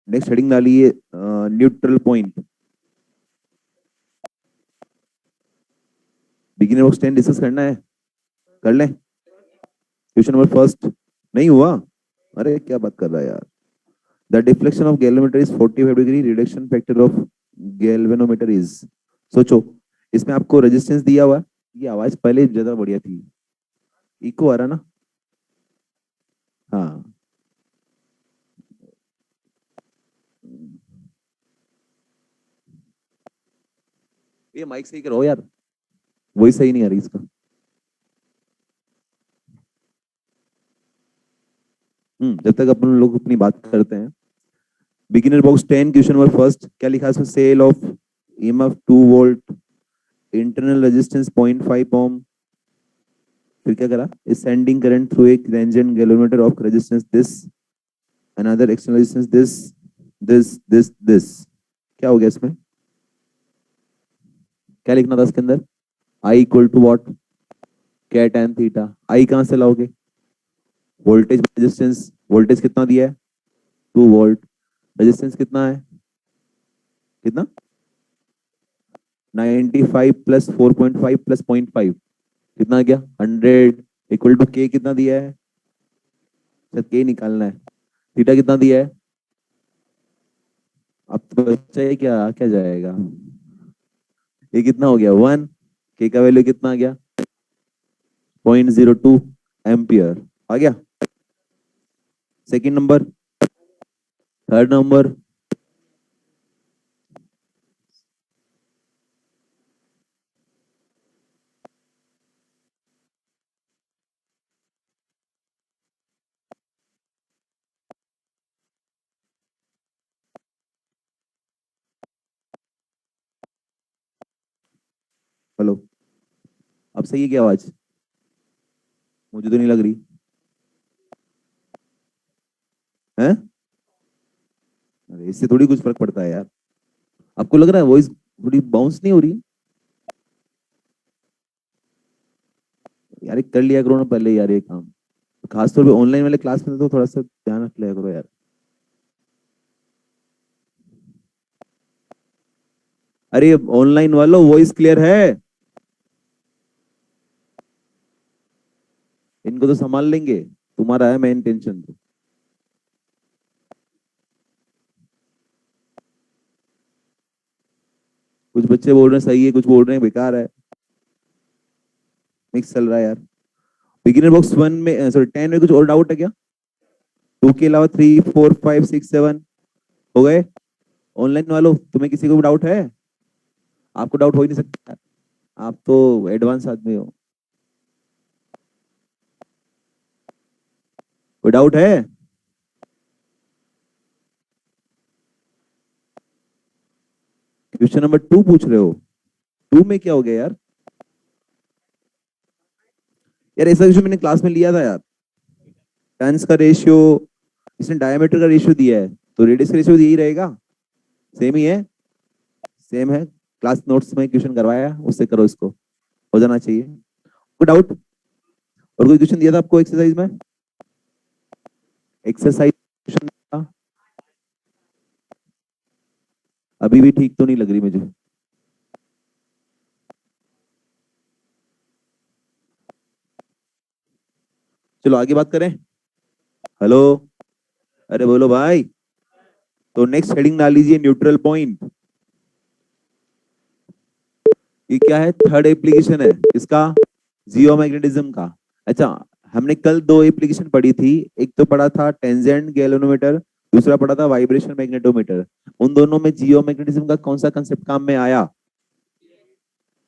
Next heading डालिए neutral point. Beginner box 10 discuss करना है, कर लें। क्वेश्चन नंबर फर्स्ट नहीं हुआ? अरे क्या बात कर रहा है यार। The deflection of galvanometer is 45 degree, reduction factor of galvanometer is. सोचो, इसमें आपको रेजिस्टेंस दिया हुआ है। ये आवाज पहले ज्यादा बढ़िया थी, इको आ रहा ना? हाँ। ये माइक सही करो यार, वही सही नहीं आ रही इसका। जब तक अपन लोग अपनी बात करते हैं। Beginner box 10 question number first क्या लिखा है इसमें? Cell of EMF 2 volt, internal resistance 0.5 ohm. फिर क्या करा? इज सेंडिंग करंट थ्रू एक tangent galvanometer of resistance this, another external resistance this. क्या हो गया इसमें? क्या लिखना था इसके अंदर? I equal to what? क्या tan थीटा। आई कहां से लाओगे? वोल्टेज रेजिस्टेंस, वोल्टेज कितना दिया है? 2 वोल्ट। रेजिस्टेंस कितना है? कितना? 95 प्लस 4.5 प्लस 0.5 कितना आ गया? 100 इक्वल टू के कितना दिया है? सर के निकालना है। थीटा कितना दिया है? अब तो बच्चा है, क्या क्या जाएगा? ये कितना हो गया? 1। के का वैल्यू कितना आ गया? 0.02 एम्पियर आ गया। Second number, third number. Hello, अब सही है क्या आवाज? मुझे तो नहीं लग रही है। अरे इससे थोड़ी कुछ फर्क पड़ता है यार। आपको लग रहा है वॉइस थोड़ी बाउंस नहीं हो रही? यार कर लिया करो ना पहले यार ये काम। खासतौर पे ऑनलाइन वाले क्लास में तो थोड़ा सा ध्यान रख लिया करो यार। अरे ऑनलाइन वालों वॉइस क्लियर है? इनको तो संभाल लेंगे, तुम्हारा है मेन टेंशन तो। कुछ बच्चे बोल रहे हैं सही है, कुछ बोल रहे हैं बेकार है। मिक्स चल रहा है यार। बिगिनर बॉक्स 1 में, सॉरी 10 में कुछ और डाउट है क्या? 2 के अलावा 3 4 5 6 7 हो गए। ऑनलाइन वालों तुम्हें किसी को भी डाउट है? आपको डाउट हो ही नहीं सकता, आप तो एडवांस आदमी हो। कोई डाउट है? क्वेश्चन नंबर 2 पूछ रहे हो? 2 में क्या हो गया यार? यार ऐसा क्वेश्चन मैंने क्लास में लिया था यार। टर्न्स का रेशियो, इसने डायमीटर का रेशियो दिया है, तो रेडियस का रेशियो यही रहेगा। सेम ही है, सेम है। क्लास नोट्स में क्वेश्चन करवाया, उससे करो, इसको हो जाना चाहिए। कोई डाउट? और कोई क्वेश्चन दिया था आपको एक्सरसाइज में? एक्सरसाइज क्वेश्चन था। अभी भी ठीक तो नहीं लग रही मुझे। चलो आगे बात करें। हेलो, अरे बोलो भाई। तो नेक्स्ट हेडिंग डाल लीजिए न्यूट्रल पॉइंट। ये क्या है? थर्ड एप्लीकेशन है इसका, जियोमैग्नेटिज्म का। अच्छा, हमने कल 2 एप्लीकेशन पढ़ी थी। एक तो पढ़ा था टेंजेंट गैल्वेनोमीटर, दूसरा पढ़ा था वाइब्रेशन मैग्नेटोमीटर। उन दोनों में जियोमैग्नेटिज्म का कौन सा कंसेप्ट काम में आया?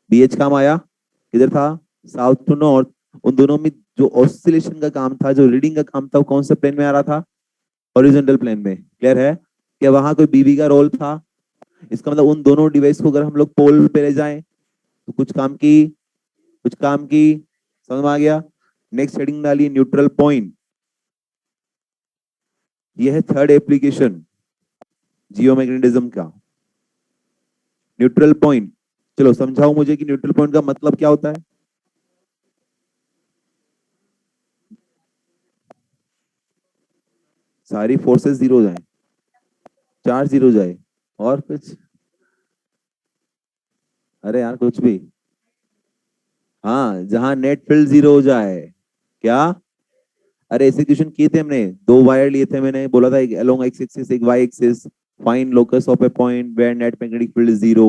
बीएच काम आया। किधर था? South to north. उन दोनों में जो ऑसिलेशन का काम था, जो रीडिंग का काम था, वो कौन से प्लेन में आ रहा था? हॉरिजॉन्टल प्लेन में। क्लियर है? क्या वहां कोई बीबी का रोल था? इसका मतलब उन दोनों डिवाइस को अगर हम लोग पोल पे ले जाएं तो कुछ काम की, कुछ काम की। समझ में आ गया? नेक्स्ट हेडिंग डालिए न्यूट्रल पॉइंट। ये है थर्ड एप्लीकेशन जियोमैग्नेटिज्म का, न्यूट्रल पॉइंट। चलो समझाओ मुझे कि न्यूट्रल पॉइंट का मतलब क्या होता है? सारी फोर्सेस जीरो हो जाए। चार्ज जीरो जाए और कुछ, अरे यार कुछ भी, हाँ जहां नेट फील्ड जीरो हो जाए। क्या? अरे एग्जीक्यूशन किए थे हमने, दो वायर लिए थे, मैंने बोला था एक अलोंग एक्स एक्सिस एक Y axis, find locus of a point where net magnetic field is zero.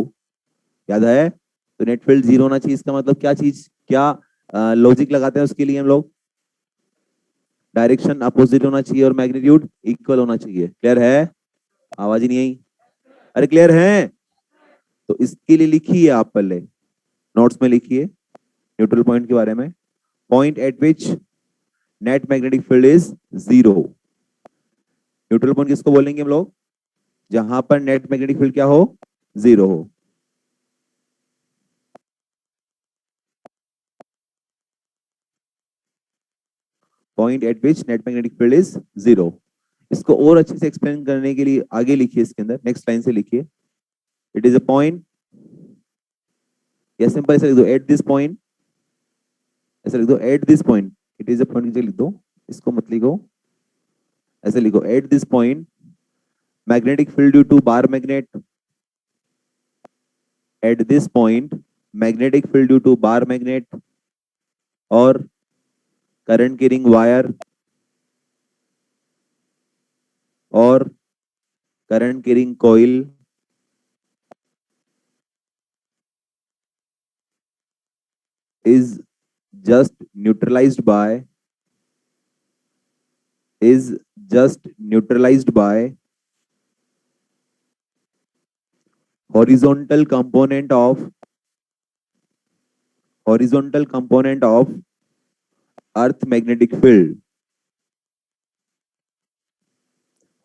याद है? तो नेट फील्ड जीरो होना चाहिए, इसका मतलब क्या चीज, क्या लॉजिक लगाते हैं उसके लिए हम लोग? डायरेक्शन अपोजिट होना चाहिए और मैग्नीट्यूड इक्वल होना चाहिए। क्लियर है? आवाज ही नहीं आई। अरे क्लियर है? तो इसके लिए लिखिए आप पहले, नोट्स में लिखिए न्यूट्रल पॉइंट के बारे में। Point eight which net magnetic field is zero. Neutral point किसको बोलेंगे हम लोग? जहां पर नेट मैग्नेटिक फील्ड क्या हो? जीरो हो। Point eight which net magnetic field is zero. इसको और अच्छे से एक्सप्लेन करने के लिए आगे लिखिए, इसके अंदर नेक्स्ट लाइन से लिखिए, इट इज अ पॉइंट, या सिंपल ऐसे लिख दो एट दिस पॉइंट, ऐसे लिख दो at this point, it is a point लिख दो, इसको मत लिखो, ऐसे लिखो at this point magnetic field due to bar magnet, at this point magnetic field due to bar magnet और करंट कैरिंग वायर और current carrying coil is just neutralized by is just neutralized by horizontal component of horizontal component of earth magnetic field,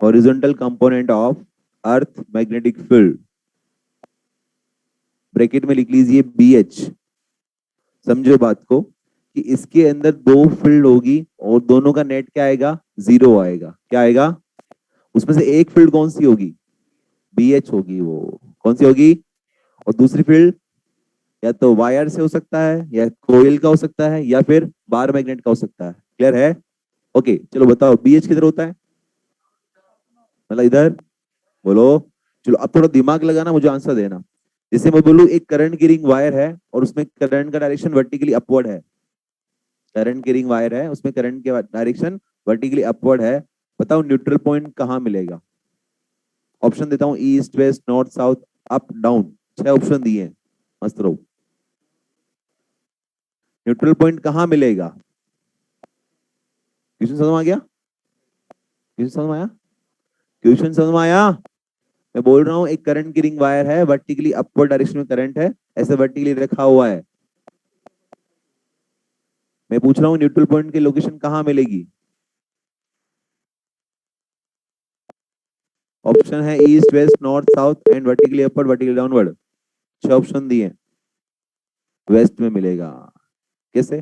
horizontal component of earth magnetic field, bracket में लिख लीजिए B H. समझो बात को कि इसके अंदर दो फील्ड होगी और दोनों का नेट क्या आएगा? जीरो आएगा। क्या आएगा? उसमें से एक फील्ड कौन सी होगी? बी एच होगी। वो कौन सी होगी? और दूसरी फील्ड या तो वायर से हो सकता है, या कोयल का हो सकता है, या फिर बार मैग्नेट का हो सकता है। क्लियर है? ओके चलो बताओ बीएच किधर होता है? मतलब इधर। बोलो। चलो अब थोड़ा दिमाग लगाना, मुझे आंसर देना। जैसे मैं बोलूं एक करंट गिरिंग वायर है और उसमें करंट का डायरेक्शन वर्टिकली अपवर्ड है, करंट गिरिंग वायर है उसमें करंट के डायरेक्शन वर्टिकली अपवर्ड है, बताओ न्यूट्रल पॉइंट कहां मिलेगा? ऑप्शन देता हूं, east west north south up down, 6 option दिए हैं, मस्त रहो। न्यूट्रल पॉइंट कहां मिलेगा? क्वेश्चन समझ में आ गया? क्वेश्चन समझ में आया? क्वेश्चन समझ में आया? मैं बोल रहा हूँ एक करंट की रिंग वायर है, वर्टिकली अपवर्ड डायरेक्शन में करंट है, ऐसे वर्टिकली रखा हुआ है। मैं पूछ रहा हूँ न्यूट्रल पॉइंट की लोकेशन कहाँ मिलेगी? ऑप्शन है east west north south and vertically upward vertically downward. 6 option दिए। वेस्ट में मिलेगा। कैसे?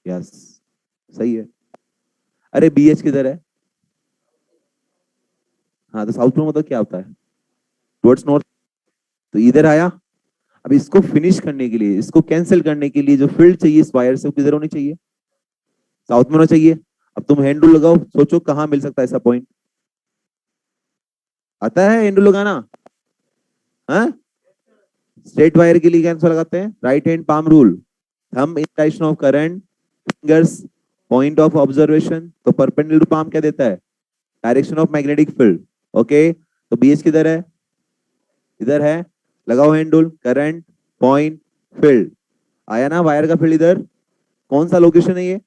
यस सही है। अरे बीएच किधर है? हाँ तो साउथ में मतलब क्या होता है? Towards north. तो इधर आया। अब इसको फिनिश करने के लिए, इसको कैंसिल करने के लिए जो फील्ड चाहिए इस वायर से, वो किधर होनी चाहिए? साउथ में होना चाहिए। अब तुम हैंड रूल लगाओ, सोचो कहां मिल सकता है ऐसा पॉइंट। आता है हैंड रूल लगाना? हाँ, स्ट्रेट वायर के लिए कैसे लगाते हैं? Right hand palm rule, thumb in direction of current, fingers point of observation. तो परपेंडिकुलर पाम क्या देता है? Direction of magnetic field. Okay तो बीएच किधर है? इधर है। लगाओ hand rule, current point field, आया ना वायर का फील्ड इधर। कौन सा लोकेशन है ये?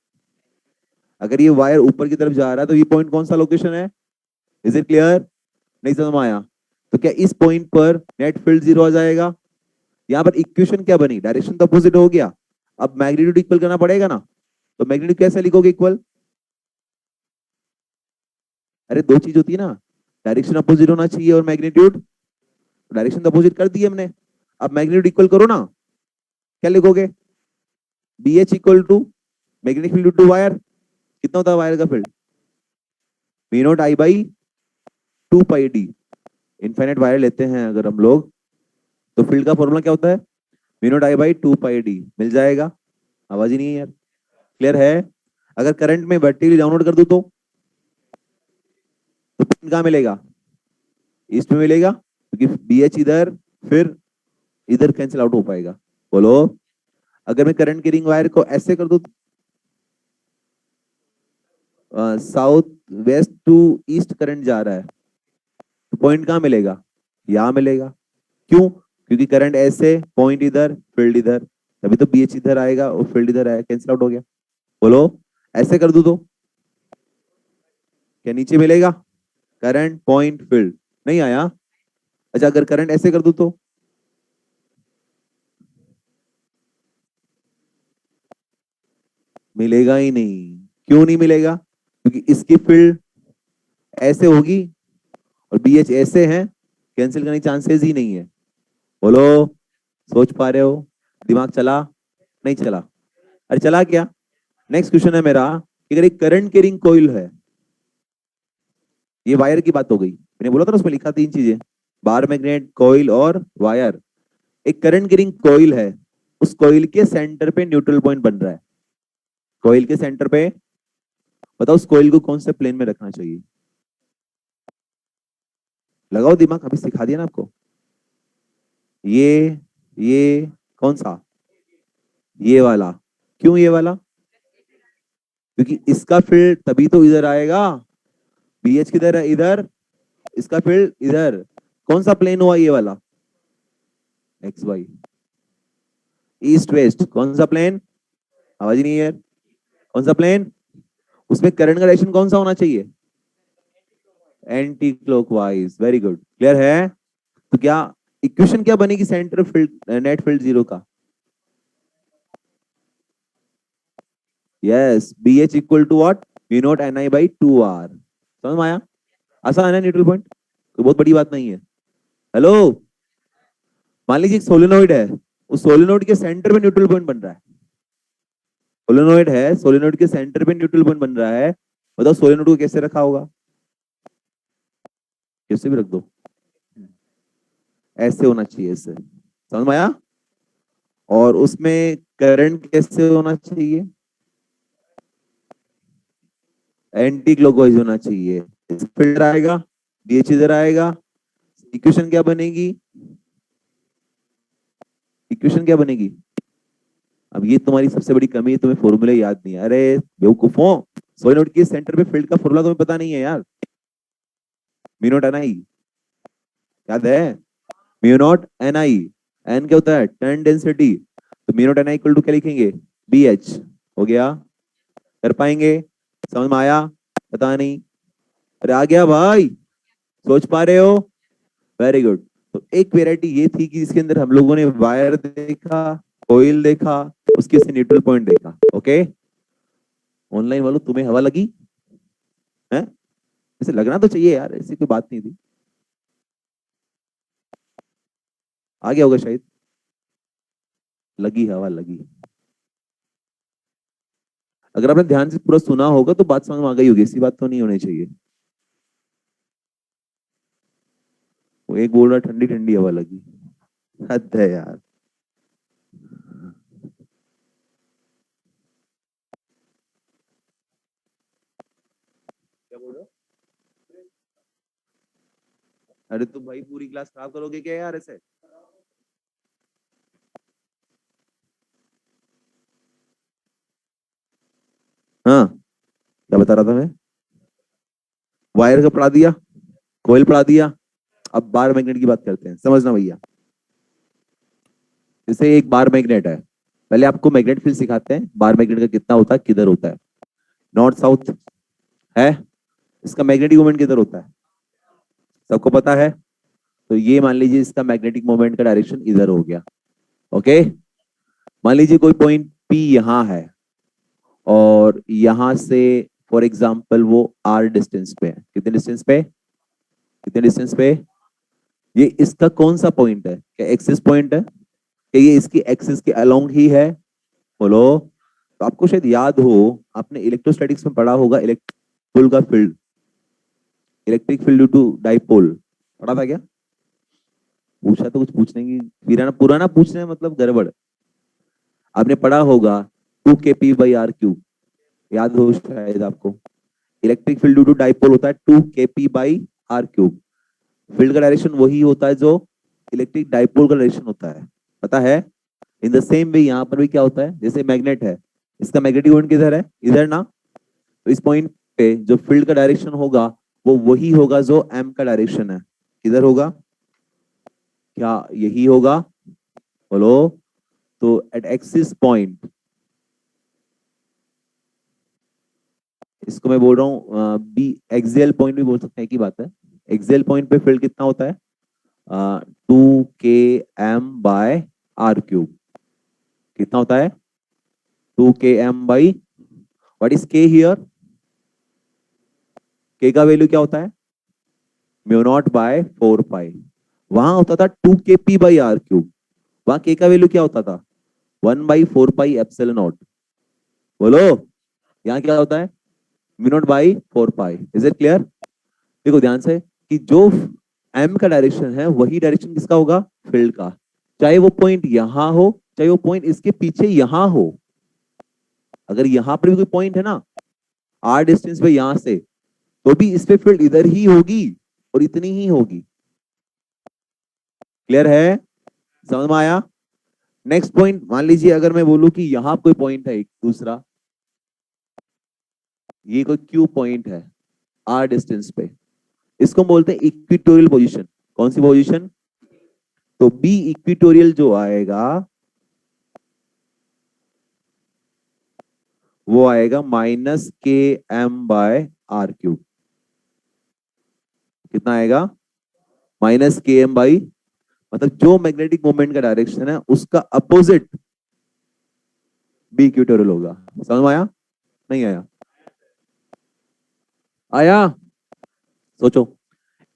अगर ये वायर ऊपर की तरफ जा रहा है तो ये पॉइंट कौन सा लोकेशन है? Is it clear? नहीं समझ में आया? तो क्या इस पॉइंट पर नेट फील्ड जीरो आ जाएगा? यहाँ पर इक्वेशन क्या बनी? डायरेक्शन तो अपोजिट हो गया, अब मैग्नीट्यूड इक्वल करना पड़ेगा ना। तो मैग्नीट्यूड कैसे लिखोगे इक्वल? अरे दो चीज होती है ना, डायरेक्शन अपोजिट होना चाहिए और मैग्नीट्यूड। डायरेक्शन तो अपोजिट कर दी हमने, अब मैग्नीट्यूड इक्वल करो ना। क्या लिखोगे? B H equal to magnetic field to wire, कितना होता है वायर का field? V not I by 2 pi D. Infinite wire लेते हैं अगर हम लोग, तो फील्ड का फॉर्मूला क्या होता है? V not I by 2 pi D. मिल जाएगा? आवाज ही नहीं है यार। क्लियर है? अगर करंट में वर्टिकली डाउनलोड कर दूं तो पॉइंट कहाँ मिलेगा? ईस्ट में मिलेगा, क्योंकि BH इधर, फिर इधर कैंसिल आउट हो पाएगा। बोलो, अगर मैं करंट कैरिंग वायर को ऐसे कर दूं, south west to east current जा रहा है, तो पॉइंट कहाँ मिलेगा? यहां मिलेगा। क्यों? क्योंकि करंट ऐसे, पॉइंट इधर, फील्ड इधर, तभी तो BH इधर आएगा और फील्ड इधर आएगा, कैंसिल आउट हो गया। बोलो, ऐसे कर दूं तो क्या नीचे मिलेगा? करंट, पॉइंट, फील्ड, नहीं आया। अच्छा, अगर करंट ऐसे कर दूं तो मिलेगा ही नहीं। क्यों नहीं मिलेगा? क्योंकि इसकी फील्ड ऐसे होगी और BH ऐसे है, कैंसिल करने के चांसेस ही नहीं है। बोलो, सोच पा रहे हो? दिमाग चला? नहीं चला? अरे चला क्या? नेक्स्ट क्वेश्चन है मेरा कि अगर एक करंट कैरिंग कॉइल है, ये वायर की बात हो गई, मैंने बोला था ना उसमें लिखा 3 चीजें, बार मैग्नेट, कॉइल और वायर। एक करंट कैरिंग कॉइल है, उस कॉइल के सेंटर पे न्यूट्रल पॉइंट बन रहा है। कॉइल के सेंटर पे, बताओ उस कॉइल को कौन से प्लेन में रखना चाहिए? लगाओ दिमाग, अभी सिखा दिया ना आपको। ये कौन सा? ये वाला। क्यों ये वाला? क्योंकि इसका फील्ड तभी तो इधर आएगा। BH किधर है? इधर। इसका फील्ड इधर। कौन सा प्लेन हुआ ये वाला? XY। ईस्ट वेस्ट कौन सा प्लेन? आवाज ही नहीं है। कौन सा प्लेन? उसमें करंट का डायरेक्शन कौन सा होना चाहिए? Anti clockwise. Very good, clear है। तो क्या इक्वेशन क्या बनेगी centre field, net field zero का? Yes, BH equal to what? Mu nought NI by 2R। समझ में आया? आसान है न्यूट्रल पॉइंट, तो बहुत बड़ी बात नहीं है। हेलो, मान लीजिए एक सोलेनोइड है, उस सोलेनोइड के सेंटर में न्यूट्रल पॉइंट बन रहा है। सोलेनोइड है, सोलेनोइड के सेंटर पे न्यूट्रल पॉइंट बन रहा है, बताओ सोलेनोइड को कैसे रखा होगा? कैसे भी रख दो, ऐसे होना चाहिए, ऐसे। समझ में आया? और उसमें करंट कैसे होना चाहिए? एंटी क्लॉकवाइज होना चाहिए। फिल्टर आएगा, BH इधर आएगा, इक्वेशन क्या बनेगी? इक्वेशन क्या बनेगी? अब ये तुम्हारी सबसे बड़ी कमी है, तुम्हें फॉर्मूले याद नहीं है। अरे बेवकूफों, सोलेनोइड के सेंटर पे फील्ड का फॉर्मूला तुम्हें पता नहीं है यार। म्यू नॉट NI, याद है? म्यू नॉट NI, एन क्या होता है? Turn density. तो mu nought NI equal to क्या लिखेंगे? BH। हो गया? कर पाएंगे? समझ में आया? पता नहीं। अरे आ गया भाई, सोच पा रहे हो? Very good. तो एक वेराइटी ये थी कि जिसके अंदर हम लोगों ने वायर देखा, कोयल देखा, उसके से न्यूट्रल पॉइंट देखा। ओके, ऑनलाइन वालों तुम्हें हवा लगी है? ऐसे लगना तो चाहिए यार, ऐसी कोई बात नहीं थी। आ गया होगा शायद, लगी हवा लगी। अगर आपने ध्यान से पूरा सुना होगा तो बात समझ में आ गई होगी, ऐसी बात तो नहीं होनी चाहिए। वो एक बोल रहा ठंडी ठंडी हवा लगी, हद है यार। क्या बोल रहे हो? अरे तो भाई पूरी क्लास खराब करोगे क्या यार ऐसे? हाँ, क्या बता रहा था मैं? वायर का पढ़ा दिया, कोयल पढ़ा दिया। अब बार मैग्नेट की बात करते हैं, समझना भैया। जैसे एक बार मैग्नेट है, पहले आपको मैग्नेट फील्ड सिखाते हैं, बार मैग्नेट का कितना होता है, किधर होता है, नॉर्थ साउथ है। इसका मैग्नेटिक मोमेंट किधर होता है, सबको पता है। तो ये मान लीजिए इसका मैग्नेटिक मोमेंट का डायरेक्शन इधर हो गया। ओके, मान लीजिए कोई पॉइंट P यहाँ है और यहां से फॉर एग्जाम्पल वो R डिस्टेंस पे है। कितने डिस्टेंस पे? कितने डिस्टेंस पे? ये इसका कौन सा पॉइंट है? क्या एक्सिस पॉइंट है? क्या ये इसकी एक्सिस के अलोंग ही है? बोलो। तो आपको शायद याद हो, आपने इलेक्ट्रोस्टैटिक्स में पढ़ा होगा, इलेक्ट्रिक का field, electric field due to dipole, पढ़ा था क्या? पूछा तो कुछ पूछने की पुराना पुराना पूछने मतलब गड़बड़। आपने पढ़ा होगा 2 kp/r क्यूब, याद हो शायद आपको। Electric field due to dipole होता है 2 kp/r आर क्यूब। फील्ड का डायरेक्शन वही होता है जो इलेक्ट्रिक डाइपोल का डायरेक्शन होता है, पता है। इन द सेम वे यहाँ पर भी क्या होता है, जैसे मैग्नेट है, इसका मैग्नेटिक मोमेंट किधर है, इधर ना। तो इस पॉइंट पे जो फील्ड का डायरेक्शन होगा वो वही होगा जो एम का डायरेक्शन है। किधर होगा, क्या यही होगा, बोलो। तो एट एक्सिस पॉइंट, इसको मैं बोल रहा हूँ बी एक्सियल पॉइंट भी बोल सकते हैं, की बात है। एक्सियल पॉइंट पे फील्ड कितना होता है, 2 km/r क्यूब। कितना होता है, 2 km/, व्हाट इज के हियर, के का वैल्यू क्या होता है, μ0/4π। वहां होता था 2 kp/r क्यूब, वहां के का वैल्यू क्या होता था, 1/4πε0। बोलो, यहाँ क्या होता है, μ0/4π। Is it clear. देखो ध्यान से कि जो एम का डायरेक्शन है वही डायरेक्शन किसका होगा, फील्ड का। चाहे वो पॉइंट यहां हो, चाहे वो पॉइंट इसके पीछे यहां हो। अगर यहां पर भी कोई पॉइंट है ना आर डिस्टेंस पे यहां से, तो भी इस पे फील्ड इधर ही होगी और इतनी ही होगी। क्लियर है, समझ में आया। नेक्स्ट पॉइंट, मान लीजिए अगर मैं बोलूं कि यहां कोई पॉइंट है एक दूसरा, ये कोई क्यू पॉइंट है आर डिस्टेंस पे, इसको बोलते हैं इक्विटोरियल पोजीशन। कौन सी पोजीशन, तो बी इक्विटोरियल जो आएगा वो आएगा -km/r क्यूब। कितना आएगा, -km/, मतलब जो मैग्नेटिक मोमेंट का डायरेक्शन है उसका अपोजिट बी इक्वेटोरियल होगा। समझ में आया, नहीं आया, आया। सोचो,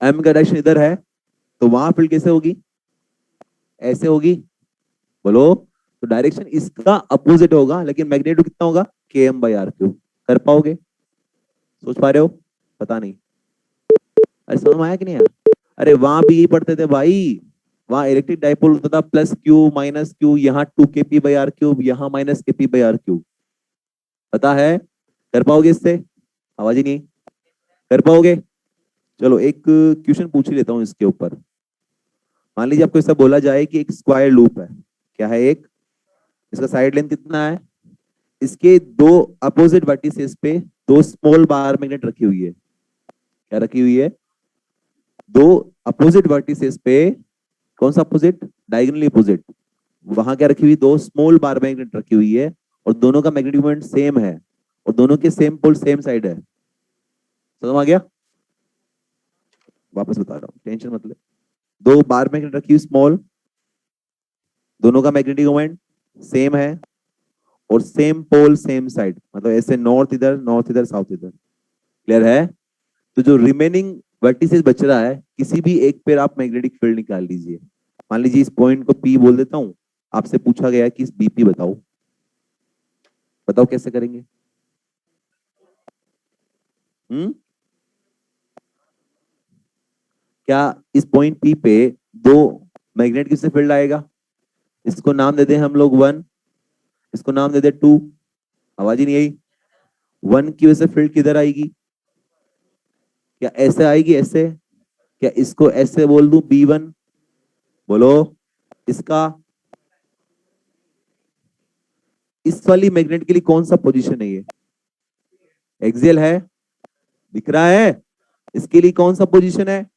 एम का डायरेक्शन इधर है, तो वहां फील्ड कैसे होगी, ऐसे होगी, बोलो। तो डायरेक्शन इसका अपोजिट होगा, लेकिन मैग्नेटिक कितना होगा, km/r क्यूब। कर पाओगे, सोच पा रहे हो, पता नहीं। अरे समझ में आया कि नहीं आया। अरे वहां भी यही पढ़ते थे भाई, वहां इलेक्ट्रिक डाइपोल होता था +q-q, यहाँ 2 kp/r क्यूब, यहाँ -kp/r क्यूब। पता है, कर पाओगे इससे, आवाज ही नहीं, कर पाओगे। चलो एक क्वेश्चन पूछ ही लेता हूँ इसके ऊपर। मान लीजिए आपको ऐसा बोला जाए कि एक स्क्वायर लूप है, क्या है, एक, इसका साइड लेंथ कितना है, इसके दो अपोजिट वर्टिसेस पे दो स्मॉल बार मैग्नेट रखी हुई है। क्या रखी हुई है, दो अपोजिट वर्टिसेस पे, कौन सा अपोजिट, डायगोनली अपोजिट, वहां क्या रखी हुई, दो स्मॉल बार मैग्नेट रखी हुई है, और दोनों का मैग्नेटिक मोमेंट सेम है, और दोनों के सेम पोल सेम साइड है। समझ आ गया, वापस बता रहा हूँ, टेंशन मत ले। दो बार मैग्नेट रखी हुई स्मॉल, दोनों का मैग्नेटिक मोमेंट सेम है, और सेम पोल सेम साइड, मतलब ऐसे नॉर्थ इधर साउथ इधर। क्लियर है। तो जो रिमेनिंग वर्टिसेस बच रहा है, किसी भी एक पे आप मैग्नेटिक फील्ड निकाल लीजिए। मान लीजिए इस पॉइंट को पी बोल देता हूं, आपसे पूछा गया कि इस बीपी बताओ, बताओ कैसे करेंगे। क्या इस पॉइंट पी पे दो मैग्नेट किससे फील्ड आएगा, इसको नाम दे दें हम लोग 1, इसको नाम दे दे 2। आवाज ही नहीं आई। 1 की वजह से फील्ड किधर आएगी, क्या ऐसे आएगी, ऐसे, क्या इसको ऐसे बोल दूं B1, बोलो। इसका, इस वाली मैग्नेट के लिए कौन सा पोजीशन है, ये एक्सियल है, दिख रहा है। इसके लिए कौन सा पोजीशन है,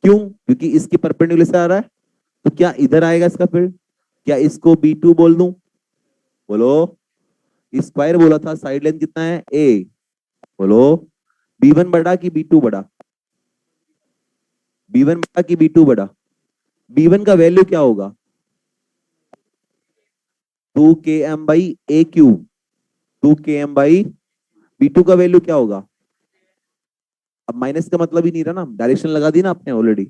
क्यों, क्योंकि इसके परपेंडिकुलर से आ रहा है। तो क्या इधर आएगा इसका फील्ड, क्या इसको B2 बोल दूं, बोलो। स्क्वायर बोला था, साइड लेंथ कितना है A, बोलो। B1 बड़ा कि B2 बड़ा, B1 बड़ा कि B2 बड़ा, B1 का वैल्यू क्या होगा, 2 km/a क्यूब, 2 km/, B2 का वैल्यू क्या होगा, अब माइनस का मतलब ही नहीं रहा ना, डायरेक्शन लगा दी ना आपने ऑलरेडी,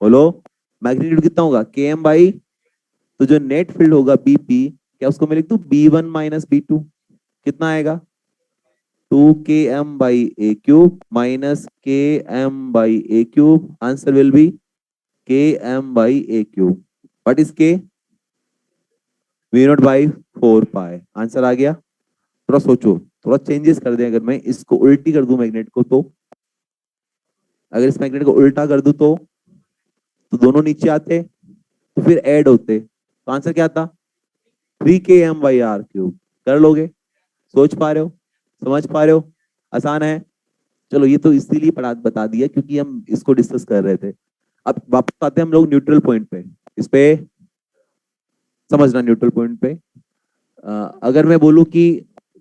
बोलो। मैग्नीट्यूड कितना होगा, km/, तो जो नेट फील्ड होगा BP, क्या उसको मैं लिख दूं B1 - B2, कितना आएगा, 2 km/a cube -km/a cube, answer will be km/a cube. What is K, V0/4π। Answer आ गया। थोड़ा सोचो, थोड़ा चेंजेस कर दें, अगर मैं इसको उल्टी कर दूं मैग्नेट को, तो अगर इस मैग्नेट को उल्टा कर दूं तो दोनों नीचे आते, तो फिर ऐड होते, तो आंसर क्या आता? 3 km/r3। कर लोगे? सोच पा रहे हो? समझ पा रहे हो? आसान है। चलो ये तो इसीलिए पढ़ा बता दिया क्योंकि हम इसको डिस्कस कर रहे थे। अब वापस आते हैं हम लोग न्यूट्रल पॉइंट पे। इस पे समझना, न्यूट्रल पॉइंट पे अगर मैं बोलूं कि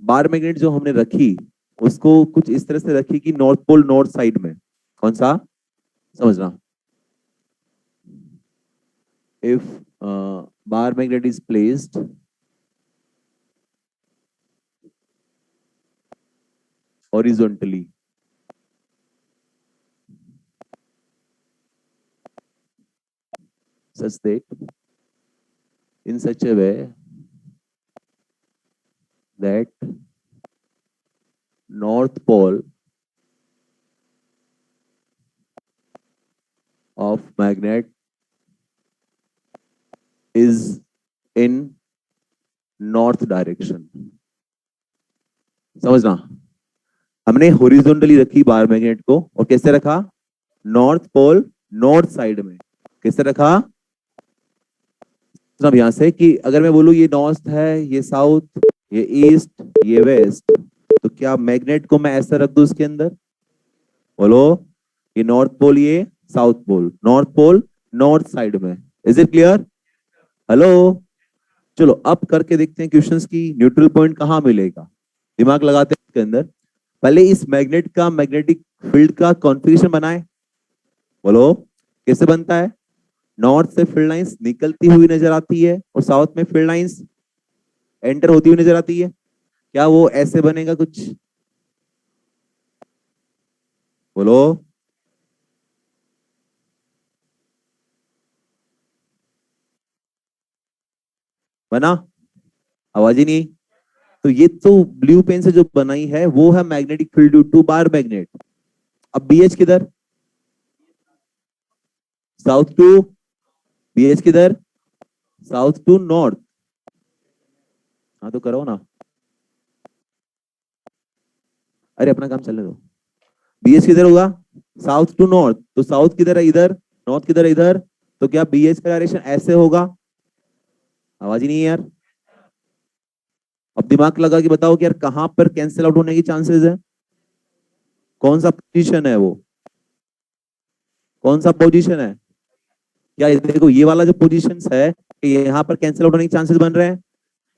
बार मैग्नेट जो हमने रखी उसको कुछ इस तरह से रखी कि नॉर्थ पोल नॉर्थ साइड में, कौन सा? समझना, if bar magnet is placed horizontally such that in such a way that north pole of magnet is in north direction। समझना, हमने हॉरिजॉन्टली रखी बार मैग्नेट को और कैसे रखा? नॉर्थ पोल नॉर्थ साइड में। कैसे रखा? अब यहां से कि अगर मैं बोलूं ये नॉर्थ है, ये साउथ, ये ईस्ट, ये वेस्ट, तो क्या मैग्नेट को मैं ऐसा रख दूं उसके अंदर? बोलो, ये नॉर्थ पोल, ये south pole, north pole north side में। Is it clear? हेलो। चलो अब करके देखते हैं क्वेश्चंस की न्यूट्रल पॉइंट कहां मिलेगा। दिमाग लगाते हैं इसके अंदर। पहले इस मैग्नेट का मैग्नेटिक फील्ड का कॉन्फ़िगरेशन बनाए। बोलो, कैसे बनता है? नॉर्थ से फील्ड लाइंस निकलती हुई नजर आती है और साउथ में फील्ड लाइंस एंटर होती हुई नजर आती है। क्या वो ऐसे बनेगा कुछ? बोलो। बना? आवाज ही नहीं। तो ये तो ब्लू पेन से जो बनाई है वो है magnetic field due to bar magnet. अब बीएच किधर? साउथ टू, बीएच किधर? South to north. हाँ तो करो ना, अरे अपना काम चलने दो। बीएच किधर होगा? साउथ टू नॉर्थ, तो साउथ किधर है? इधर। नॉर्थ किधर है? इधर। तो क्या बीएच का डायरेक्शन ऐसे होगा? आवाज ही नहीं है यार। अब दिमाग लगा के बताओ कि यार कहां पर कैंसिल आउट होने की चांसेस है? कौन सा पोजीशन है वो? कौन सा पोजीशन है? क्या देखो ये वाला जो पोजीशन है कि यहाँ पर कैंसिल आउट होने के चांसेस बन रहे हैं।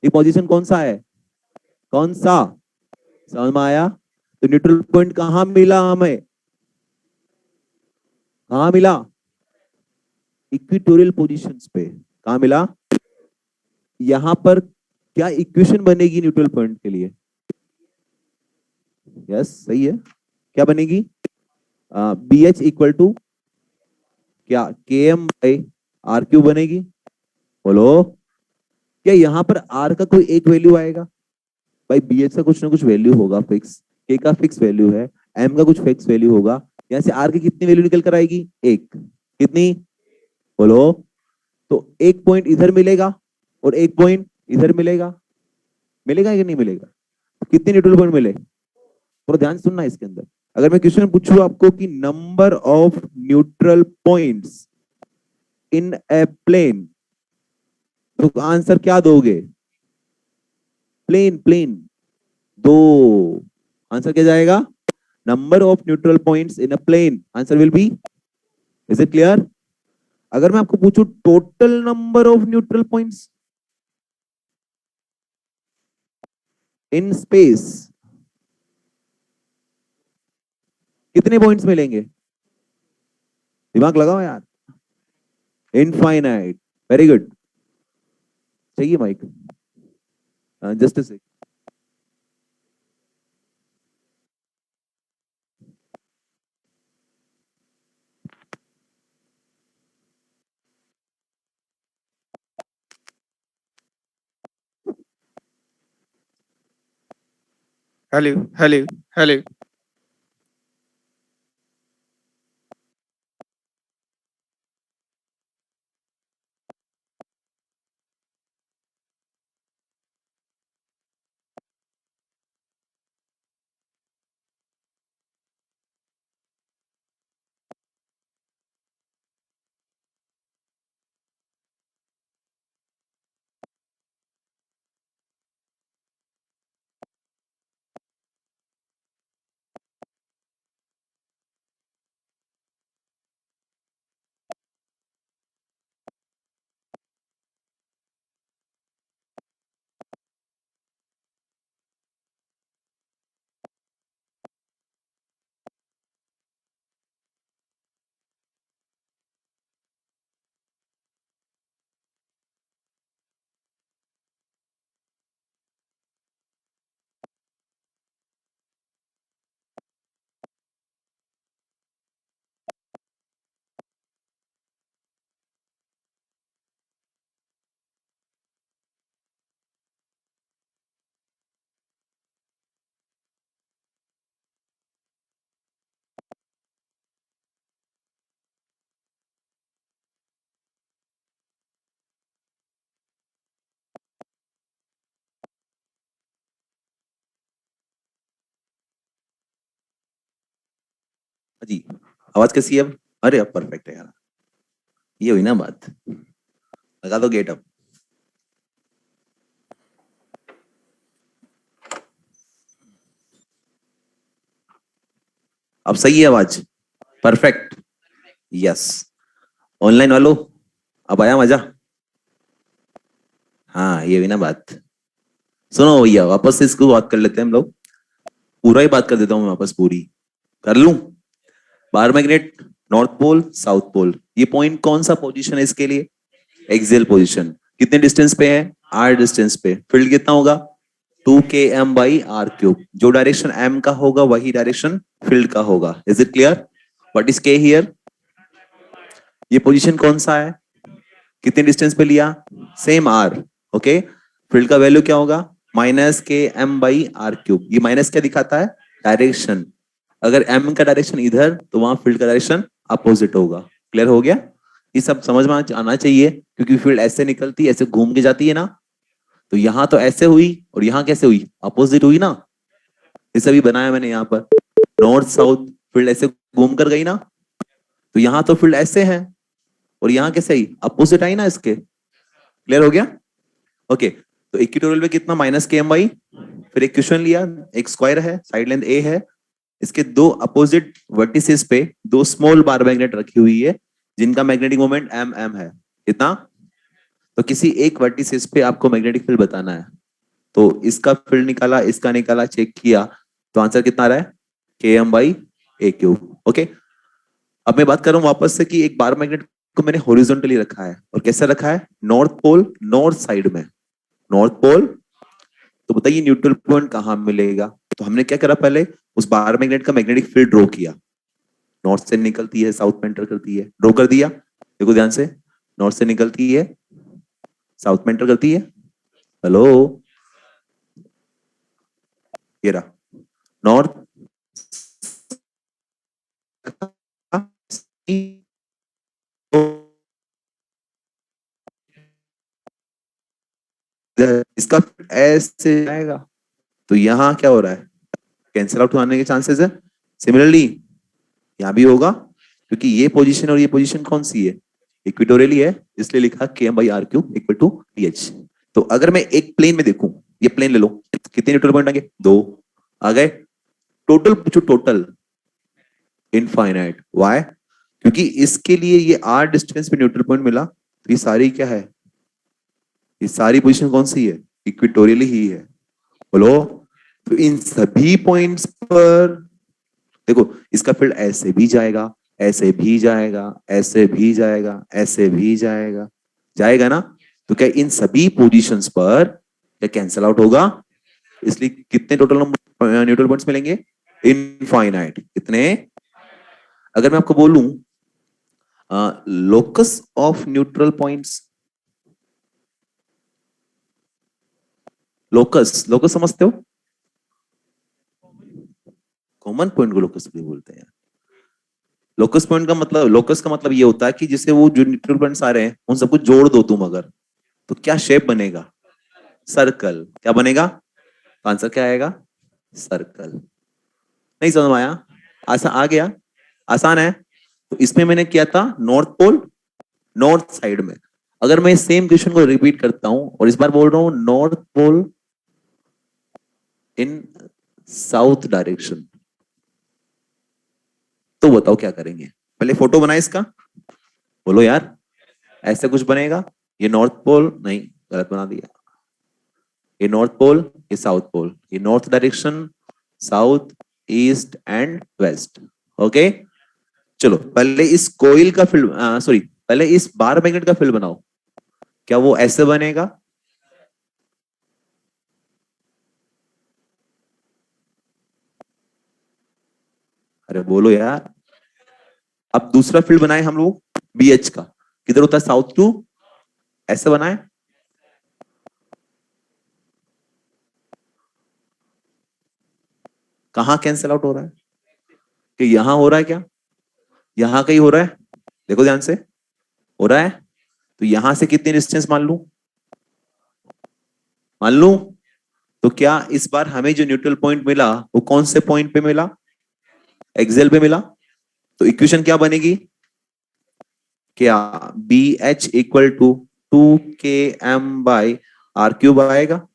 ये पोजीशन कौन सा है? कौन सा? समझ में आया? तो न्यूट्रल पॉइंट कहां मिला हमें? कहां मिला? इक्वेटोरियल पोजीशंस पे। कहां मिला? यहां पर क्या इक्वेशन बनेगी न्यूट्रल पॉइंट के लिए? यस सही है। क्या बनेगी? बी एच इक्वल टू क्या? के एम बाई आर क्यू बनेगी। बोलो, क्या यहां पर आर का कोई एक वैल्यू आएगा? भाई बी एच का कुछ ना कुछ वैल्यू होगा फिक्स। के का फिक्स वैल्यू है, एम का कुछ फिक्स वैल्यू होगा। यहाँ से आर की कितनी वैल्यू निकल कर आएगी? एक। कितनी? बोलो। तो एक पॉइंट इधर मिलेगा और एक पॉइंट इधर मिलेगा। मिलेगा कि नहीं मिलेगा? कितने न्यूट्रल पॉइंट मिले? थोड़ा ध्यान से सुनना इसके अंदर। अगर मैं क्वेश्चन पूछूं आपको कि number of neutral points in a plane, तो आंसर क्या दोगे? प्लेन प्लेन दो। आंसर क्या जाएगा? Number of neutral points in a plane, answer will be. Is it clear? अगर मैं आपको पूछूं total number of neutral points in space, कितने पॉइंट्स मिलेंगे? दिमाग लगाओ यार। इनफाइनाइट। Very good. चाहिए mike? Just a sec. Hello, hello, hello. जी आवाज कैसी है अब? अरे अब परफेक्ट है यार, ये हुई ना बात। लगा दो गेट अब। अब सही है आवाज? परफेक्ट। यस। ऑनलाइन वालों, अब आया मजा? हाँ ये हुई ना बात। सुनो भैया, वापस से इसको बात कर लेते हैं हम लोग। पूरा ही बात कर देता हूँ मैं वापस, पूरी कर लूं। Bar magnet, north pole south pole, ये पॉइंट कौन सा पोजीशन है इसके लिए? Axial position. कितने डिस्टेंस पे है? आर डिस्टेंस पे। फील्ड कितना होगा? 2 km/r³। जो डायरेक्शन m का होगा वही डायरेक्शन फील्ड का होगा। Is it clear? What is k here? ये पोजीशन कौन सा है? कितने डिस्टेंस पे लिया? Same r। ओके। फील्ड का वैल्यू क्या होगा? -km/r³। ये माइनस क्या दिखाता है? डायरेक्शन। अगर m का डायरेक्शन इधर तो वहां फील्ड का डायरेक्शन अपोजिट होगा। क्लियर हो गया? ये सब समझ में आना चाहिए, क्योंकि फील्ड ऐसे निकलती है, ऐसे घूम के जाती है ना। तो यहां तो ऐसे हुई और यहां कैसे हुई? अपोजिट हुई ना। ये सभी बनाया मैंने यहाँ पर। नॉर्थ साउथ फील्ड ऐसे घूम कर गई ना। तो यहाँ तो फील्ड ऐसे है और यहाँ कैसे आई? अपोजिट आई ना इसके। क्लियर हो गया? ओके। तो इक्वेटोरियल में कितना? -km/। फिर एक क्वेश्चन लिया, एक स्क्वायर है, साइड लेंथ a है, इसके दो अपोजिट वर्टिसेस पे दो स्मॉल बार मैग्नेट रखी हुई है, जिनका मैग्नेटिक मोमेंट m है। कितना? तो किसी एक वर्टिसेस पे आपको मैग्नेटिक फील्ड बताना है। तो इसका फील्ड निकाला, इसका निकाला, चेक किया, तो आंसर कितना आ रहा है? km/a³। ओके। अब मैं बात कर रहा हूं वापस से कि एक बार मैग्नेट को मैंने हॉरिजॉन्टली रखा है, और कैसे रखा है? नॉर्थ पोल नॉर्थ साइड में। North pole. तो बताइए न्यूट्रल पॉइंट कहां मिलेगा? तो हमने क्या करा, पहले उस बार मैग्नेट का मैग्नेटिक फील्ड ड्रॉ किया। नॉर्थ से निकलती है, साउथ में एंटर करती है, ड्रॉ कर दिया। देखो ध्यान से, नॉर्थ से निकलती है, साउथ में एंटर करती है। हेलो, ये रहा नॉर्थ। इसका ऐसे आएगा, तो यहां क्या हो रहा है? कैंसिल आउट होने के चांसेस है। सिमिलरली यहां भी होगा, क्योंकि ये पोजीशन और ये पोजीशन कौन सी है? इक्वेटोरियली है, इसलिए लिखा km/r³ इक्वल टू ph। तो अगर मैं एक प्लेन में देखूं, ये प्लेन ले लो, कितने न्यूट्रल पॉइंट आएंगे? 2 आ गए। टोटल पूछो, टोटल इनफाइनाइट। व्हाई? क्योंकि इसके लिए ये r डिस्टेंस पे न्यूट्रल पॉइंट मिला, तो ये सारी क्या है? ये सारी पोजीशन कौन सी है? इक्वेटोरियली ही है। बोलो। तो इन सभी पॉइंट्स पर देखो, इसका फील्ड ऐसे भी जाएगा, ऐसे भी जाएगा, ऐसे भी जाएगा, ऐसे भी जाएगा, जाएगा ना। तो क्या इन सभी पोजीशंस पर क्या कैंसल आउट होगा? इसलिए कितने टोटल न्यूट्रल पॉइंट्स मिलेंगे? इनफाइनाइट। कितने? अगर मैं आपको बोलूं locus of neutral points, locus, locus समझते हो? कॉमन पॉइंट को लोकस भी बोलते हैं। लोकस पॉइंट का मतलब, लोकस का मतलब ये होता है कि जिसे वो जो न्यूट्रल पॉइंट्स आ रहे हैं उन सबको जोड़ दो तुम अगर, तो क्या शेप बनेगा? सर्कल। क्या बनेगा? आंसर क्या आएगा? सर्कल। नहीं समझ में आया? आसान आ गया? आसान है। तो इसमें मैंने किया था नॉर्थ पोल नॉर्थ साइड में। अगर मैं सेम क्वेश्चन को रिपीट करता हूं और इस बार बोल रहा हूं नॉर्थ पोल इन साउथ डायरेक्शन, तो बताओ क्या करेंगे? पहले फोटो बनाए इसका, बोलो यार। ऐसे कुछ बनेगा? ये नॉर्थ पोल नहीं, गलत बना दिया। ये नॉर्थ पोल, ये साउथ पोल, ये north direction, south, east and west. Okay. चलो पहले इस कोयल का फील्ड, सॉरी, पहले इस बार मैग्नेट का फील्ड बनाओ। क्या वो ऐसे बनेगा? अरे बोलो यार। अब दूसरा फील्ड बनाए हम लोग, BH का। किधर होता है? साउथ टू, ऐसे बनाए। कहां कैंसिल आउट हो रहा है? कि यहां हो रहा है क्या? यहां कहीं हो रहा है? देखो ध्यान से, हो रहा है। तो यहां से कितनी डिस्टेंस मान लू? मान लू। तो क्या इस बार हमें जो न्यूट्रल पॉइंट मिला वो कौन से पॉइंट पे मिला? एक्सेल पे मिला। तो इक्वेशन क्या बनेगी, क्या B H equal to 2km/r³ आएगा।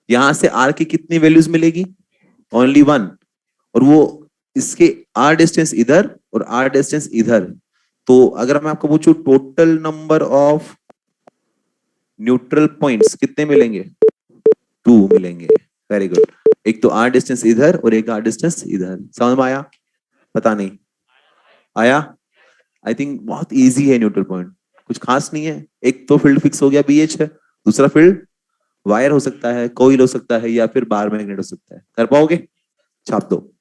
यहां से r की कितनी वैल्यूज मिलेगी, ओनली वन, और वो इसके r डिस्टेंस इधर और r डिस्टेंस इधर। तो अगर मैं आपको पूछूं total number of neutral points कितने मिलेंगे, 2 मिलेंगे। Very good. एक तो r डिस्टेंस इधर और एक r डिस्टेंस इधर। समझ में आया, पता नहीं आया। आई थिंक बहुत इजी है न्यूट्रल पॉइंट, कुछ खास नहीं है। एक तो फील्ड फिक्स हो गया BH है, दूसरा फील्ड वायर हो सकता है, कोइल हो सकता है, या फिर बार मैग्नेट हो सकता है। कर पाओगे, छाप दो।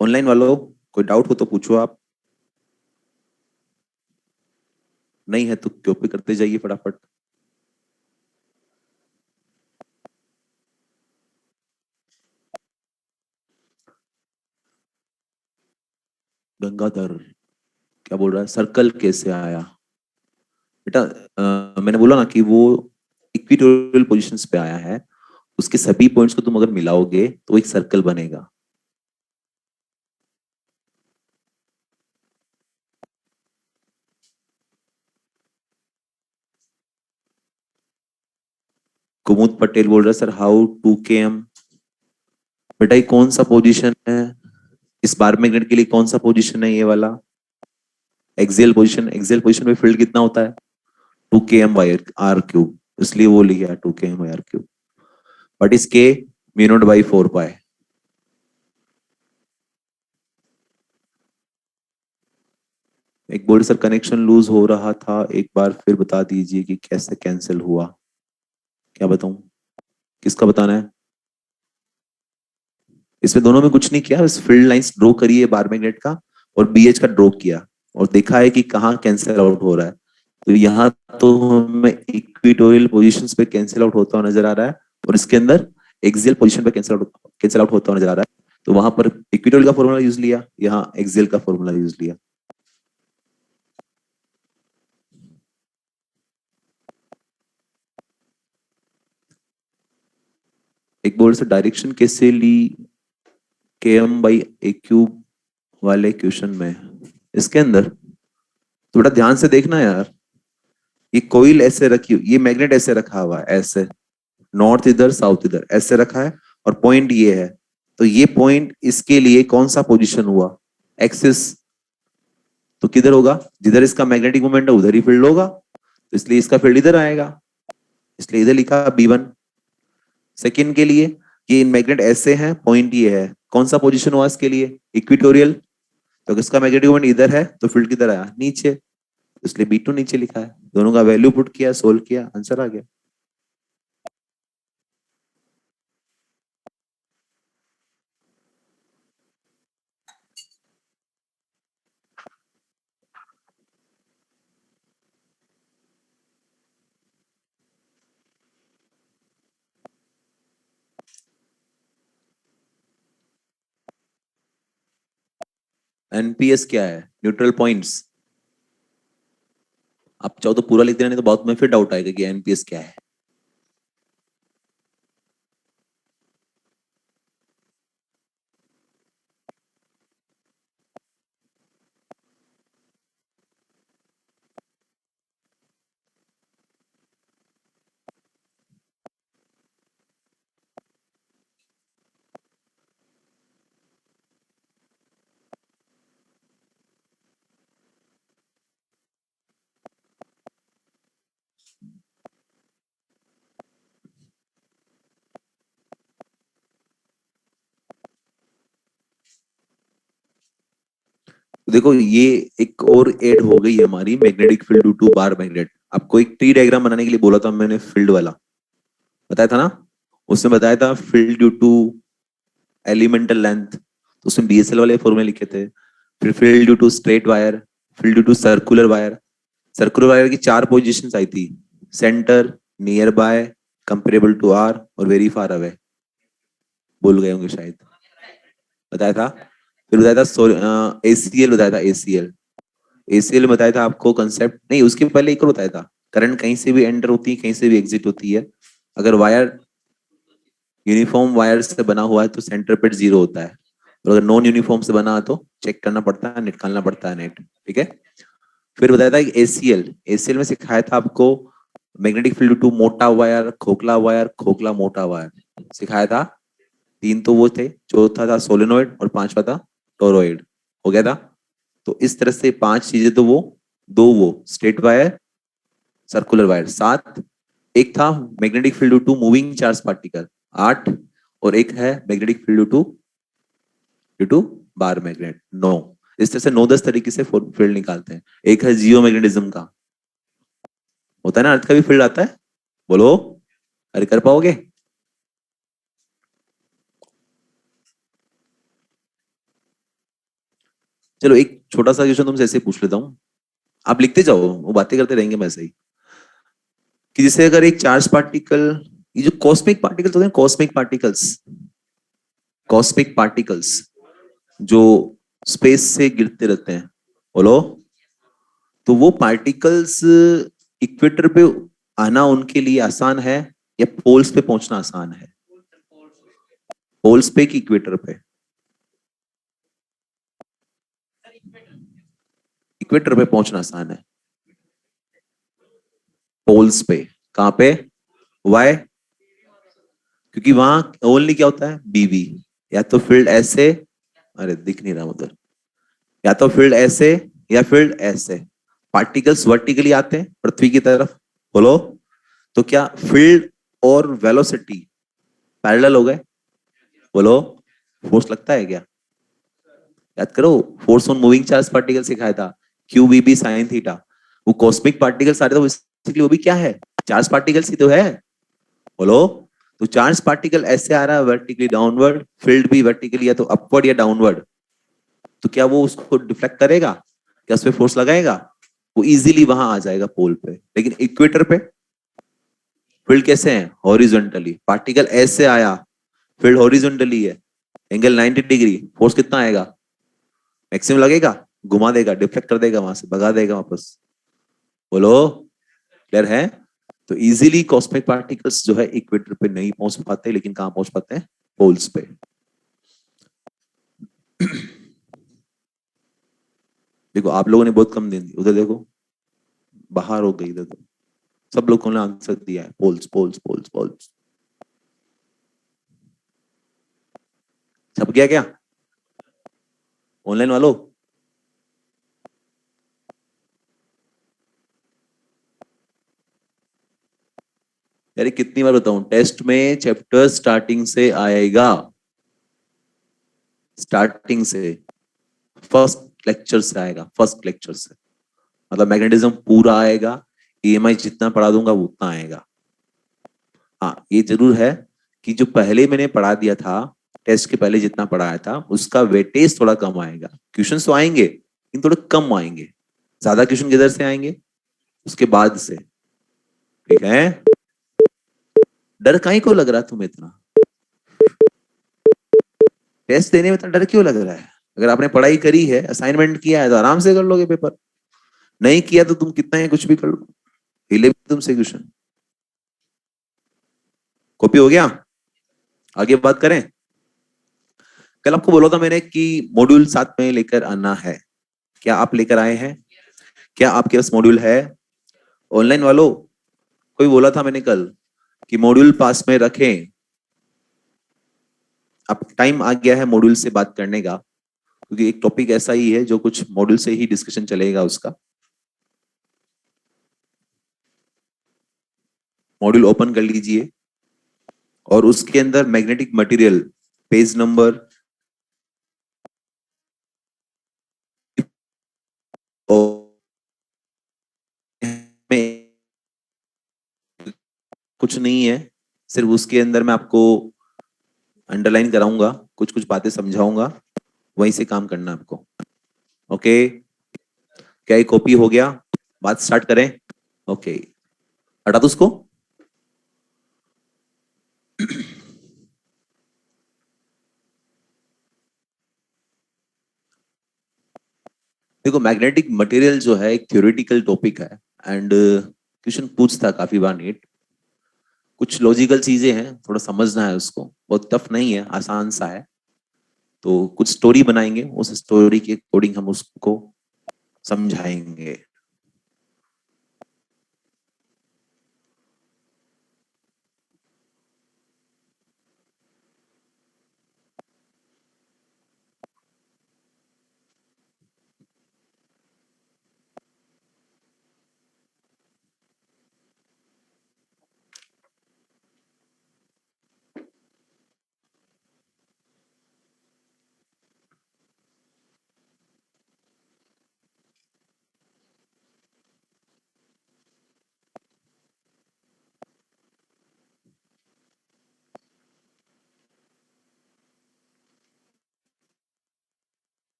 ऑनलाइन वालों कोई डाउट हो तो पूछो आप, नहीं है तो कॉपी करते जाइए फटाफट। गंगाधर क्या बोल रहा है, सर्कल कैसे आया बेटा। मैंने बोला ना कि वो इक्विटोरियल पोजीशंस पे आया है, उसके सभी पॉइंट्स को तुम अगर मिलाओगे तो एक सर्कल बनेगा। कुमुद पटेल बोल रहा है सर हाउ 2km। बेटा ये कौन सा पोजीशन है, इस बार मैग्नेट के लिए कौन सा पोजीशन है, ये वाला एक्सियल पोजीशन। एक्सियल पोजीशन में फील्ड कितना होता है, 2km/r³, इसलिए वो लिखा है 2km/r³। What is k, μ0/4π। एक बोर्ड सर कनेक्शन लूज हो रहा था, एक बार फिर बता दीजिए कि कैसे कैंसिल हुआ। क्या बताऊं, किसका बताना है। इसमें दोनों में कुछ नहीं किया, बस फील्ड लाइंस ड्रॉ करी है बार मैग्नेट का और BH का ड्रॉ किया और देखा है कि कहाँ कैंसिल आउट हो रहा है। तो यहाँ तो हमें इक्विटोरियल पोजीशंस पे कैंसिल आउट होता हुआ नजर आ रहा है, और इसके अंदर एक्सियल पोजीशन पे कैंसिल आउट होता हुआ नजर आ रहा है। तो वहां पर इक्विटोरियल का फॉर्मूला यूज लिया, यहाँ एक्सियल का फॉर्मूला यूज लिया। एक बोर्ड से डायरेक्शन कैसे ली km/a³ वाले क्वेश्चन में, इसके अंदर थोड़ा ध्यान से देखना यार। ये कोइल ऐसे रखी, ये मैग्नेट ऐसे रखा हुआ है, ऐसे नॉर्थ इधर साउथ इधर ऐसे रखा है, और पॉइंट ये है। तो ये पॉइंट इसके लिए कौन सा पोजीशन हुआ, एक्सिस। तो किधर होगा, जिधर इसका मैग्नेटिक मोमेंट है उधर ही फील्ड होगा, तो इसलिए इसका फील्ड इधर आएगा, इसलिए इधर लिखा B1। सेकंड के लिए ये मैग्नेट ऐसे हैं, पॉइंट ये है, कौन सा पोजीशन हुआ इसके लिए, इक्विटोरियल। तो इसका मैग्नेटिक मोमेंट इधर है तो फील्ड किधर आया, नीचे, इसलिए B2 नीचे लिखा है। दोनों का वैल्यू पुट किया, सोल्व किया, आंसर आ गया। NPS क्या है, न्यूट्रल पॉइंट्स। आप चाहो तो पूरा लिख देना, नहीं तो बहुत में फिर डाउट आएगा कि NPS क्या है। तो देखो ये एक और ऐड हो गई है हमारी magnetic field due to bar magnet. आपको एक ट्री डायग्राम बनाने के लिए बोला था मैंने, फील्ड वाला बताया था ना, उसमें बताया था field due to elemental length, तो उसमें BSL वाले फॉर्मूले लिखे थे। फिर field due to straight wire, field due to circular wire. Circular wire की 4 पोजीशंस आई थी, centre, nearby, comparable to R और वेरी फार अवे। भूल गए होंगे शायद, बताया था। फिर बताया था ACL, बताया था ACL। एसीएल बताया था आपको कंसेप्ट, नहीं उसके पहले एक और बताया था, करंट कहीं से भी एंटर होती है, कहीं से भी एग्जिट होती है। अगर वायर यूनिफॉर्म वायर से बना हुआ है तो सेंटर पे जीरो होता है, और अगर नॉन यूनिफॉर्म से बना है तो चेक करना पड़ता है, निकालना पड़ता है नेट। ठीक है। फिर बताया था एसीएल, एसीएल में सिखाया था आपको मैग्नेटिक फील्ड टू मोटा वायर, खोखला मोटा वायर सिखाया था। तीन तो वो थे, चौथा था सोलेनोइड और पांचवा था टोरॉइड। हो गया था। तो इस तरह से पांच चीजें तो वो, दो वो स्ट्रेट वायर, सर्कुलर वायर सात, एक था magnetic field to moving charge particle आठ, और एक है magnetic field to due to bar magnet नौ। इस तरह से नौ दस तरीके से फील्ड निकालते हैं। एक है जियो मैग्नेटिज्म का, होता है ना, अर्थ का भी फील्ड आता है। बोलो, अरे कर पाओगे? चलो एक छोटा सा क्वेश्चन तुमसे ऐसे पूछ लेता हूँ, आप लिखते जाओ, वो बातें करते रहेंगे वैसे ही। कि जैसे अगर एक चार्ज पार्टिकल, ये जो कॉस्मिक पार्टिकल होते हैं, कॉस्मिक पार्टिकल्स जो स्पेस से गिरते रहते हैं, बोलो, तो वो पार्टिकल्स इक्वेटर पे आना उनके लिए आसान है या पोल्स पे पहुंचना आसान है? पोल्स पे कि इक्वेटर पे? इक्वेटर पे पहुंचना आसान है। पोल्स पे, कहां पे? वाई? क्योंकि वहां ओनली क्या होता है, बीवी, या तो फील्ड ऐसे, अरे दिख नहीं रहा उधर, या तो फील्ड ऐसे या फील्ड ऐसे। पार्टिकल्स वर्टिकली आते हैं पृथ्वी की तरफ, बोलो, तो क्या फील्ड और वेलोसिटी पैरेलल हो गए? बोलो, फोर्स लगता है क्या? याद करो, force on moving charge particle सिखाया था, Q V B sine theta. वो कॉस्मिक पार्टिकल सारे, तो बेसिकली वो भी क्या है, चार्ज पार्टिकल्स ही तो है। बोलो, तो चार्ज पार्टिकल ऐसे आ रहा है वर्टिकली डाउनवर्ड, फील्ड भी वर्टिकली या तो अपवर्ड या डाउनवर्ड, तो क्या वो उसको डिफ्लेक्ट करेगा, क्या उस पर फोर्स लगाएगा? वो इजीली वहां आ जाएगा पोल पे। लेकिन इक्वेटर पे फील्ड कैसे है, हॉरिजॉन्टली, पार्टिकल ऐसे आया, फील्ड हॉरिजॉन्टली है, एंगल 90 डिग्री, फोर्स कितना आएगा, मैक्सिमम लगेगा, घुमा देगा, डिफ्लेक्ट कर देगा, वहां से भगा देगा वापस। बोलो, क्लियर है? तो इजीली कॉस्मिक पार्टिकल्स जो है इक्वेटर पे नहीं पहुंच पाते, लेकिन कहां पहुंच पाते हैं, पोल्स पे। देखो आप लोगों ने बहुत कम दे दी, उधर देखो बाहर हो गई, इधर तो सब लोगों ने आंसर दिया है, पोल्स पोल्स पोल्स पोल्स। छप गया क्या ऑनलाइन वालों? यार कितनी बार बताऊं, टेस्ट में चैप्टर स्टार्टिंग से आएगा, स्टार्टिंग से, फर्स्ट लेक्चर से आएगा, फर्स्ट लेक्चर से। मतलब मैग्नेटिज्म पूरा आएगा, ईएमआई जितना पढ़ा दूंगा वो उतना आएगा। हाँ ये जरूर है कि जो पहले मैंने पढ़ा दिया था, टेस्ट के पहले जितना पढ़ाया था उसका वेटेज थोड़ा कम आएगा। क्वेश्चन तो आएंगे लेकिन थोड़े कम आएंगे। ज्यादा क्वेश्चन किधर से आएंगे, उसके बाद से। ठीक है। डर काहे को लग रहा है तुम्हें इतना, टेस्ट देने में इतना डर क्यों लग रहा है? अगर आपने पढ़ाई करी है, असाइनमेंट किया है, तो आराम से कर लोगे पेपर। नहीं किया तो तुम कितना है कुछ भी कर लो, हिले भी तुमसे क्वेश्चन। कॉपी हो गया? आगे बात करें। कल आपको बोला था मैंने कि मॉड्यूल साथ में लेकर आना है, क्या आप लेकर आए हैं? क्या आपके पास मॉड्यूल है ऑनलाइन वालों? कोई बोला था मैंने कल कि मॉड्यूल पास में रखें, अब टाइम आ गया है मॉड्यूल से बात करने का, क्योंकि एक टॉपिक ऐसा ही है जो कुछ मॉड्यूल से ही डिस्कशन चलेगा उसका। मॉड्यूल ओपन कर लीजिए और उसके अंदर मैग्नेटिक मटेरियल पेज नंबर में कुछ नहीं है, सिर्फ उसके अंदर मैं आपको अंडरलाइन कराऊंगा, कुछ कुछ बातें समझाऊंगा, वहीं से काम करना है आपको। ओके, क्या ये कॉपी हो गया? बात स्टार्ट करें। ओके, हटा दो उसको। देखो मैग्नेटिक मटेरियल जो है एक थ्योरेटिकल टॉपिक है एंड क्वेश्चन पूछता काफी बार नीट, कुछ लॉजिकल चीजें हैं, थोड़ा समझना है उसको, बहुत टफ नहीं है, आसान सा है। तो कुछ स्टोरी बनाएंगे, उस स्टोरी के अकॉर्डिंग हम उसको समझाएंगे।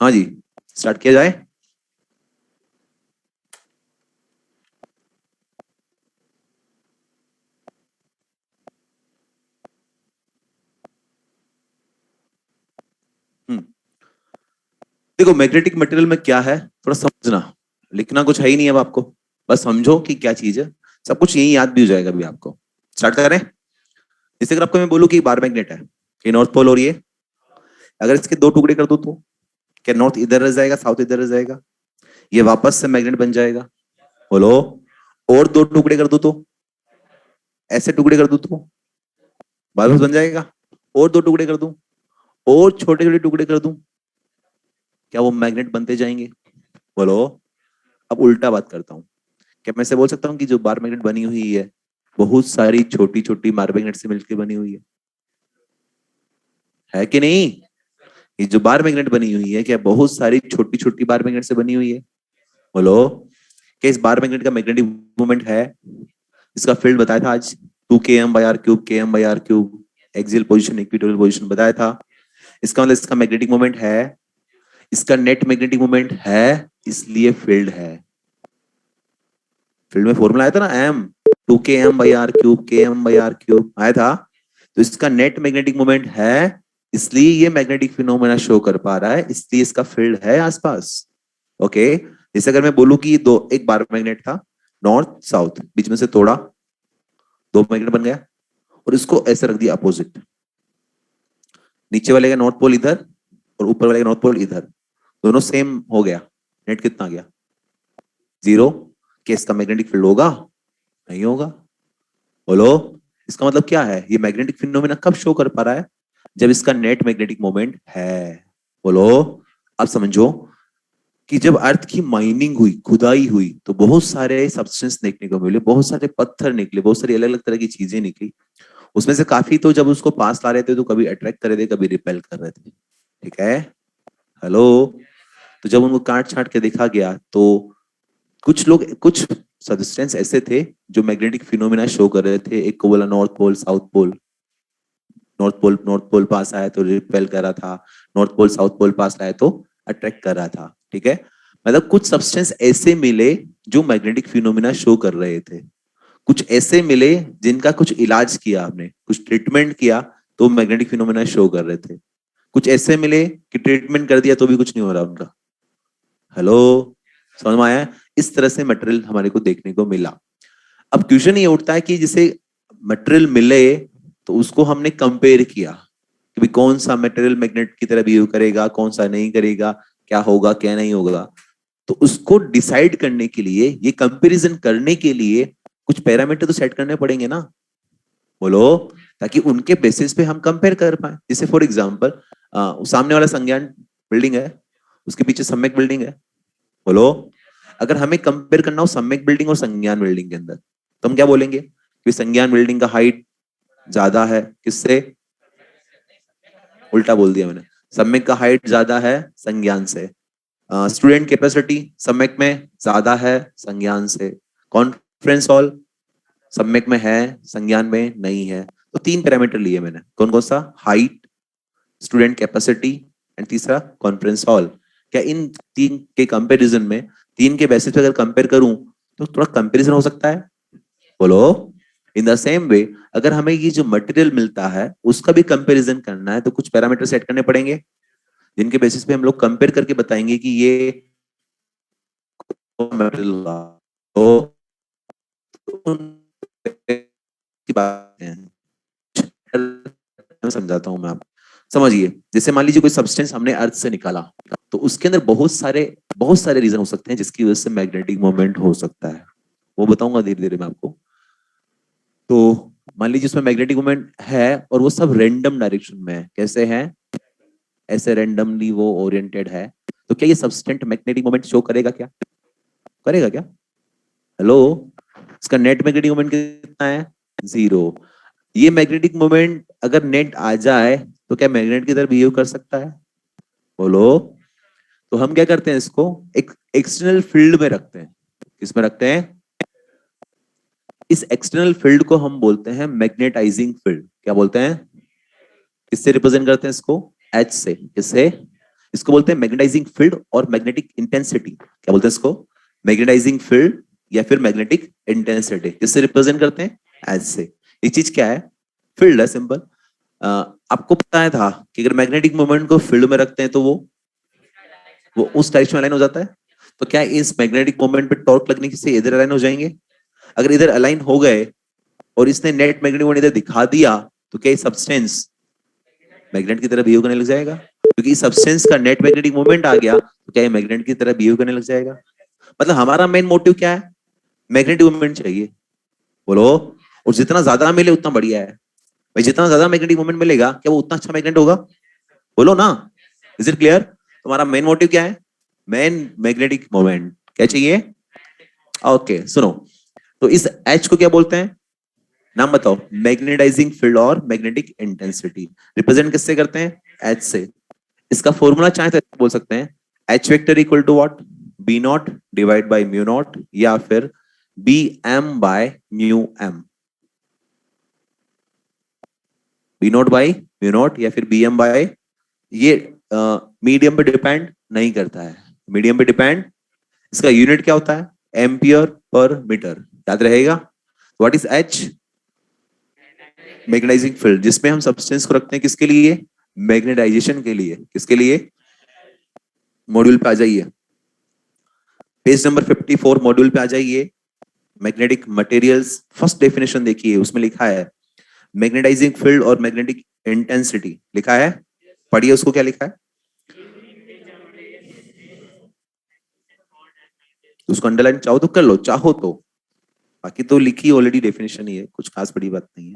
हाँ जी, स्टार्ट किया जाए। हम्म, देखो मैग्नेटिक मटेरियल में क्या है थोड़ा समझना, लिखना कुछ है ही नहीं अब आपको, बस समझो कि क्या चीज है, सब कुछ यही याद भी हो जाएगा अभी आपको। स्टार्ट करें। जैसे अगर आपको मैं बोलूं कि बार मैग्नेट है, ये नॉर्थ पोल और ये, अगर इसके दो टुकड़े कर दो तो क्या नॉर्थ इधर रह जाएगा, साउथ इधर रह जाएगा, ये वापस से मैग्नेट बन जाएगा। बोलो। और दो टुकड़े कर दो तो, ऐसे टुकड़े कर दो तो वापस बन जाएगा। और दो टुकड़े कर दूं, और छोटे छोटे टुकड़े कर दूं, क्या वो मैग्नेट बनते जाएंगे। बोलो। अब उल्टा बात करता हूँ, क्या मैं से बोल सकता हूँ कि जो बार मैग्नेट बनी हुई है बहुत सारी छोटी छोटी बार मैग्नेट से मिलकर बनी हुई है कि नहीं। ये जो बार मैग्नेट बनी हुई है क्या बहुत सारी छोटी छोटी बार मैग्नेट से बनी हुई है। बोलो। क्या इस बार मैग्नेट का मैग्नेटिक मोमेंट है, इसका फील्ड बताया था आज, 2 km/r³ km/r³, axial position equatorial position बताया था। इसका मतलब इसका मैग्नेटिक मोमेंट है, इसका नेट मैग्नेटिक मोमेंट है, इसलिए फील्ड है। फील्ड में फॉर्मूला आया था ना, एम 2 km/r³ आया था। तो इसका नेट मैग्नेटिक मोमेंट है, इसलिए ये मैग्नेटिक फिनोमेना शो कर पा रहा है, इसलिए इसका फील्ड है आसपास। ओके। जैसे अगर मैं बोलूं कि दो एक बार मैग्नेट था, नॉर्थ साउथ, बीच में से तोड़ा, दो मैग्नेट बन गया, और इसको ऐसे रख दिया अपोजिट, नीचे वाले का नॉर्थ पोल इधर और ऊपर वाले का नॉर्थ पोल इधर, दोनों सेम हो गया, नेट कितना गया, 0। क्या इसका मैग्नेटिक फील्ड होगा, नहीं होगा। बोलो। इसका मतलब क्या है, ये मैग्नेटिक फिनोमेना कब शो कर पा रहा है, जब इसका नेट मैग्नेटिक मोमेंट है। बोलो। अब समझो कि जब अर्थ की माइनिंग हुई, खुदाई हुई, तो बहुत सारे सब्सटेंस देखने को मिले, बहुत सारे पत्थर निकले, बहुत सारी अलग अलग तरह की चीजें निकली। उसमें से काफी तो जब उसको पास ला रहे थे तो कभी अट्रैक्ट कर रहे थे, कभी रिपेल कर रहे थे। ठीक है। हेलो। तो जब उनको काट छाट के देखा गया तो कुछ लोग, कुछ सब्सटेंस ऐसे थे जो मैग्नेटिक फिनोमेना शो कर रहे थे। एक को बोला north pole south pole, north pole पास आया तो रिपेल कर रहा था, नॉर्थ पोल साउथ पोल पास आया तो अट्रैक्ट कर रहा था। ठीक है। मतलब कुछ सब्सटेंस ऐसे मिले जो मैग्नेटिक फिनोमेना शो कर रहे थे, कुछ ऐसे मिले जिनका कुछ इलाज किया आपने, कुछ ट्रीटमेंट किया तो मैग्नेटिक फिनोमेना शो कर रहे थे, कुछ ऐसे मिले कि ट्रीटमेंट कर दिया तो भी कुछ नहीं हो रहा उनका। हेलो। समझ में आया। इस तरह से मटेरियल हमारे को देखने को मिला। अब क्वेश्चन ये उठता है कि जिसे मटेरियल मिले तो उसको हमने कंपेयर किया कि भी कौन सा मटेरियल मैग्नेट की तरह बिहेव करेगा, कौन सा नहीं करेगा, क्या होगा क्या नहीं होगा। तो उसको डिसाइड करने के लिए, ये कंपैरिजन करने के लिए कुछ पैरामीटर तो सेट करने पड़ेंगे ना। बोलो। ताकि उनके बेसिस पे हम कंपेयर कर पाए। जैसे फॉर एग्जांपल सामने वाला संज्ञान बिल्डिंग है, उसके पीछे सम्यक बिल्डिंग है। बोलो। अगर हमें कंपेयर करना हो सम्यक बिल्डिंग और संज्ञान बिल्डिंग के अंदर, तो हम क्या बोलेंगे कि संज्ञान बिल्डिंग का हाइट ज्यादा है किससे, उल्टा बोल दिया मैंने, सम्यक का हाइट ज्यादा है संज्ञान से। स्टूडेंट कैपेसिटी सम्यक में ज्यादा है संज्ञान से, कॉन्फ्रेंस हॉल सम्यक में है संज्ञान में नहीं है। तो तीन पैरामीटर लिए मैंने, कौन कौन सा, हाइट, स्टूडेंट कैपेसिटी एंड तीसरा कॉन्फ्रेंस हॉल। क्या इन तीन के कंपैरिजन में, तीन के बेसिस पे अगर कंपेयर करूं तो थोड़ा कंपैरिजन हो सकता है, बोलो। इन द सेम वे अगर हमें ये जो मटेरियल मिलता है उसका भी कंपैरिजन करना है तो कुछ पैरामीटर सेट करने पड़ेंगे जिनके बेसिस पे हम लोग कंपेयर करके बताएंगे कि ये मटेरियल होगा। तो की बात है, मैं समझाता हूं मैं आप समझिए। जैसे मान लीजिए कोई सब्सटेंस हमने अर्थ से निकाला तो उसके अंदर बहुत सारे रीजन हो सकते हैं जिसकी वजह से मैग्नेटिक मोमेंट हो सकता है, वो बताऊंगा धीरे धीरे मैं आपको। तो मान लीजिए उसमें मैग्नेटिक मोमेंट है और वो सब रैंडम डायरेक्शन में है, कैसे है, ऐसे रैंडमली वो ओरिएंटेड है। तो क्या ये सब्सटेंट मैग्नेटिक मोमेंट शो करेगा, क्या करेगा क्या, हेलो। इसका नेट मैग्नेटिक मोमेंट कितना है, 0। ये मैग्नेटिक मोमेंट अगर नेट आ जाए तो क्या मैग्नेट की तरह बिहेव कर सकता है, बोलो। तो हम क्या करते हैं, इसको एक एक्सटर्नल फील्ड में रखते हैं। किसमें रखते हैं, इस एक्सटर्नल फील्ड को हम बोलते हैं मैग्नेटाइजिंग फील्ड। क्या बोलते हैं, किससे रिप्रेजेंट करते हैं इसको, एच से। किससे, इसको बोलते हैं मैग्नेटाइजिंग फील्ड और मैग्नेटिक इंटेंसिटी। क्या बोलते हैं इसको, मैग्नेटाइजिंग फील्ड या फिर मैग्नेटिक इंटेंसिटी। किससे रिप्रेजेंट करते हैं, एच से। ये चीज क्या है, फील्ड है, सिंपल। आपको पता है था कि अगर मैग्नेटिक मोमेंट को फील्ड में रखते हैं तो वो उस डायरेक्शन में अलाइन हो जाता है। तो क्या इस मैग्नेटिक मोमेंट पे टॉर्क लगने से इधर अलाइन हो जाएंगे, अगर इधर अलाइन हो गए और इसने नेट मैग्नेटिक मोमेंट इधर दिखा दिया तो क्या सब्सटेंस मैग्नेट की तरह बिहेव करने लग जाएगा, क्योंकि सब्सटेंस का नेट मैग्नेटिक मोमेंट आ गया तो क्या ये मैग्नेट की तरह बिहेव करने लग जाएगा। मतलब हमारा मेन मोटिव क्या है, मैग्नेटिक मोमेंट चाहिए, बोलो। और जितना ज्यादा मिले उतना बढ़िया है भाई, जितना ज्यादा मैग्नेटिक मोमेंट मिलेगा क्या वो उतना अच्छा मैग्नेट होगा, बोलो ना। इज इट क्लियर, तुम्हारा मेन मोटिव क्या है, मेन मैग्नेटिक मोमेंट क्या चाहिए। ओके सुनो, तो इस एच को क्या बोलते हैं, नाम बताओ, मैग्नेटाइजिंग फील्ड और मैग्नेटिक इंटेंसिटी। रिप्रेजेंट किससे करते हैं, एच से। इसका फॉर्मूला चाहे तो बोल सकते हैं, H vector equal to what, B naught divide by mu not, या फिर B M by mu M. B not by mu not या फिर बी एम बाय, ये मीडियम पे डिपेंड नहीं करता है, मीडियम पे डिपेंड, इसका यूनिट क्या होता है, एम्पियर पर मीटर, याद रहेगा। What is H, magnetising field, जिसमें हम सब्सटेंस को रखते हैं किसके लिए, मैग्नेटाइजेशन के लिए। किसके लिए, मॉड्यूल पे आ जाइए, पेज नंबर 54 मॉड्यूल पे आ जाइए। मैग्नेटिक मटेरियल्स फर्स्ट डेफिनेशन देखिए, उसमें लिखा है मैग्नेटाइजिंग फील्ड और मैग्नेटिक इंटेंसिटी, लिखा है, पढ़िए उसको, क्या लिखा है, उसको अंडरलाइन चाहो तो कर लो, चाहो तो, बाकी तो लिखी ऑलरेडी डेफिनेशन ही है, कुछ खास बड़ी बात नहीं है।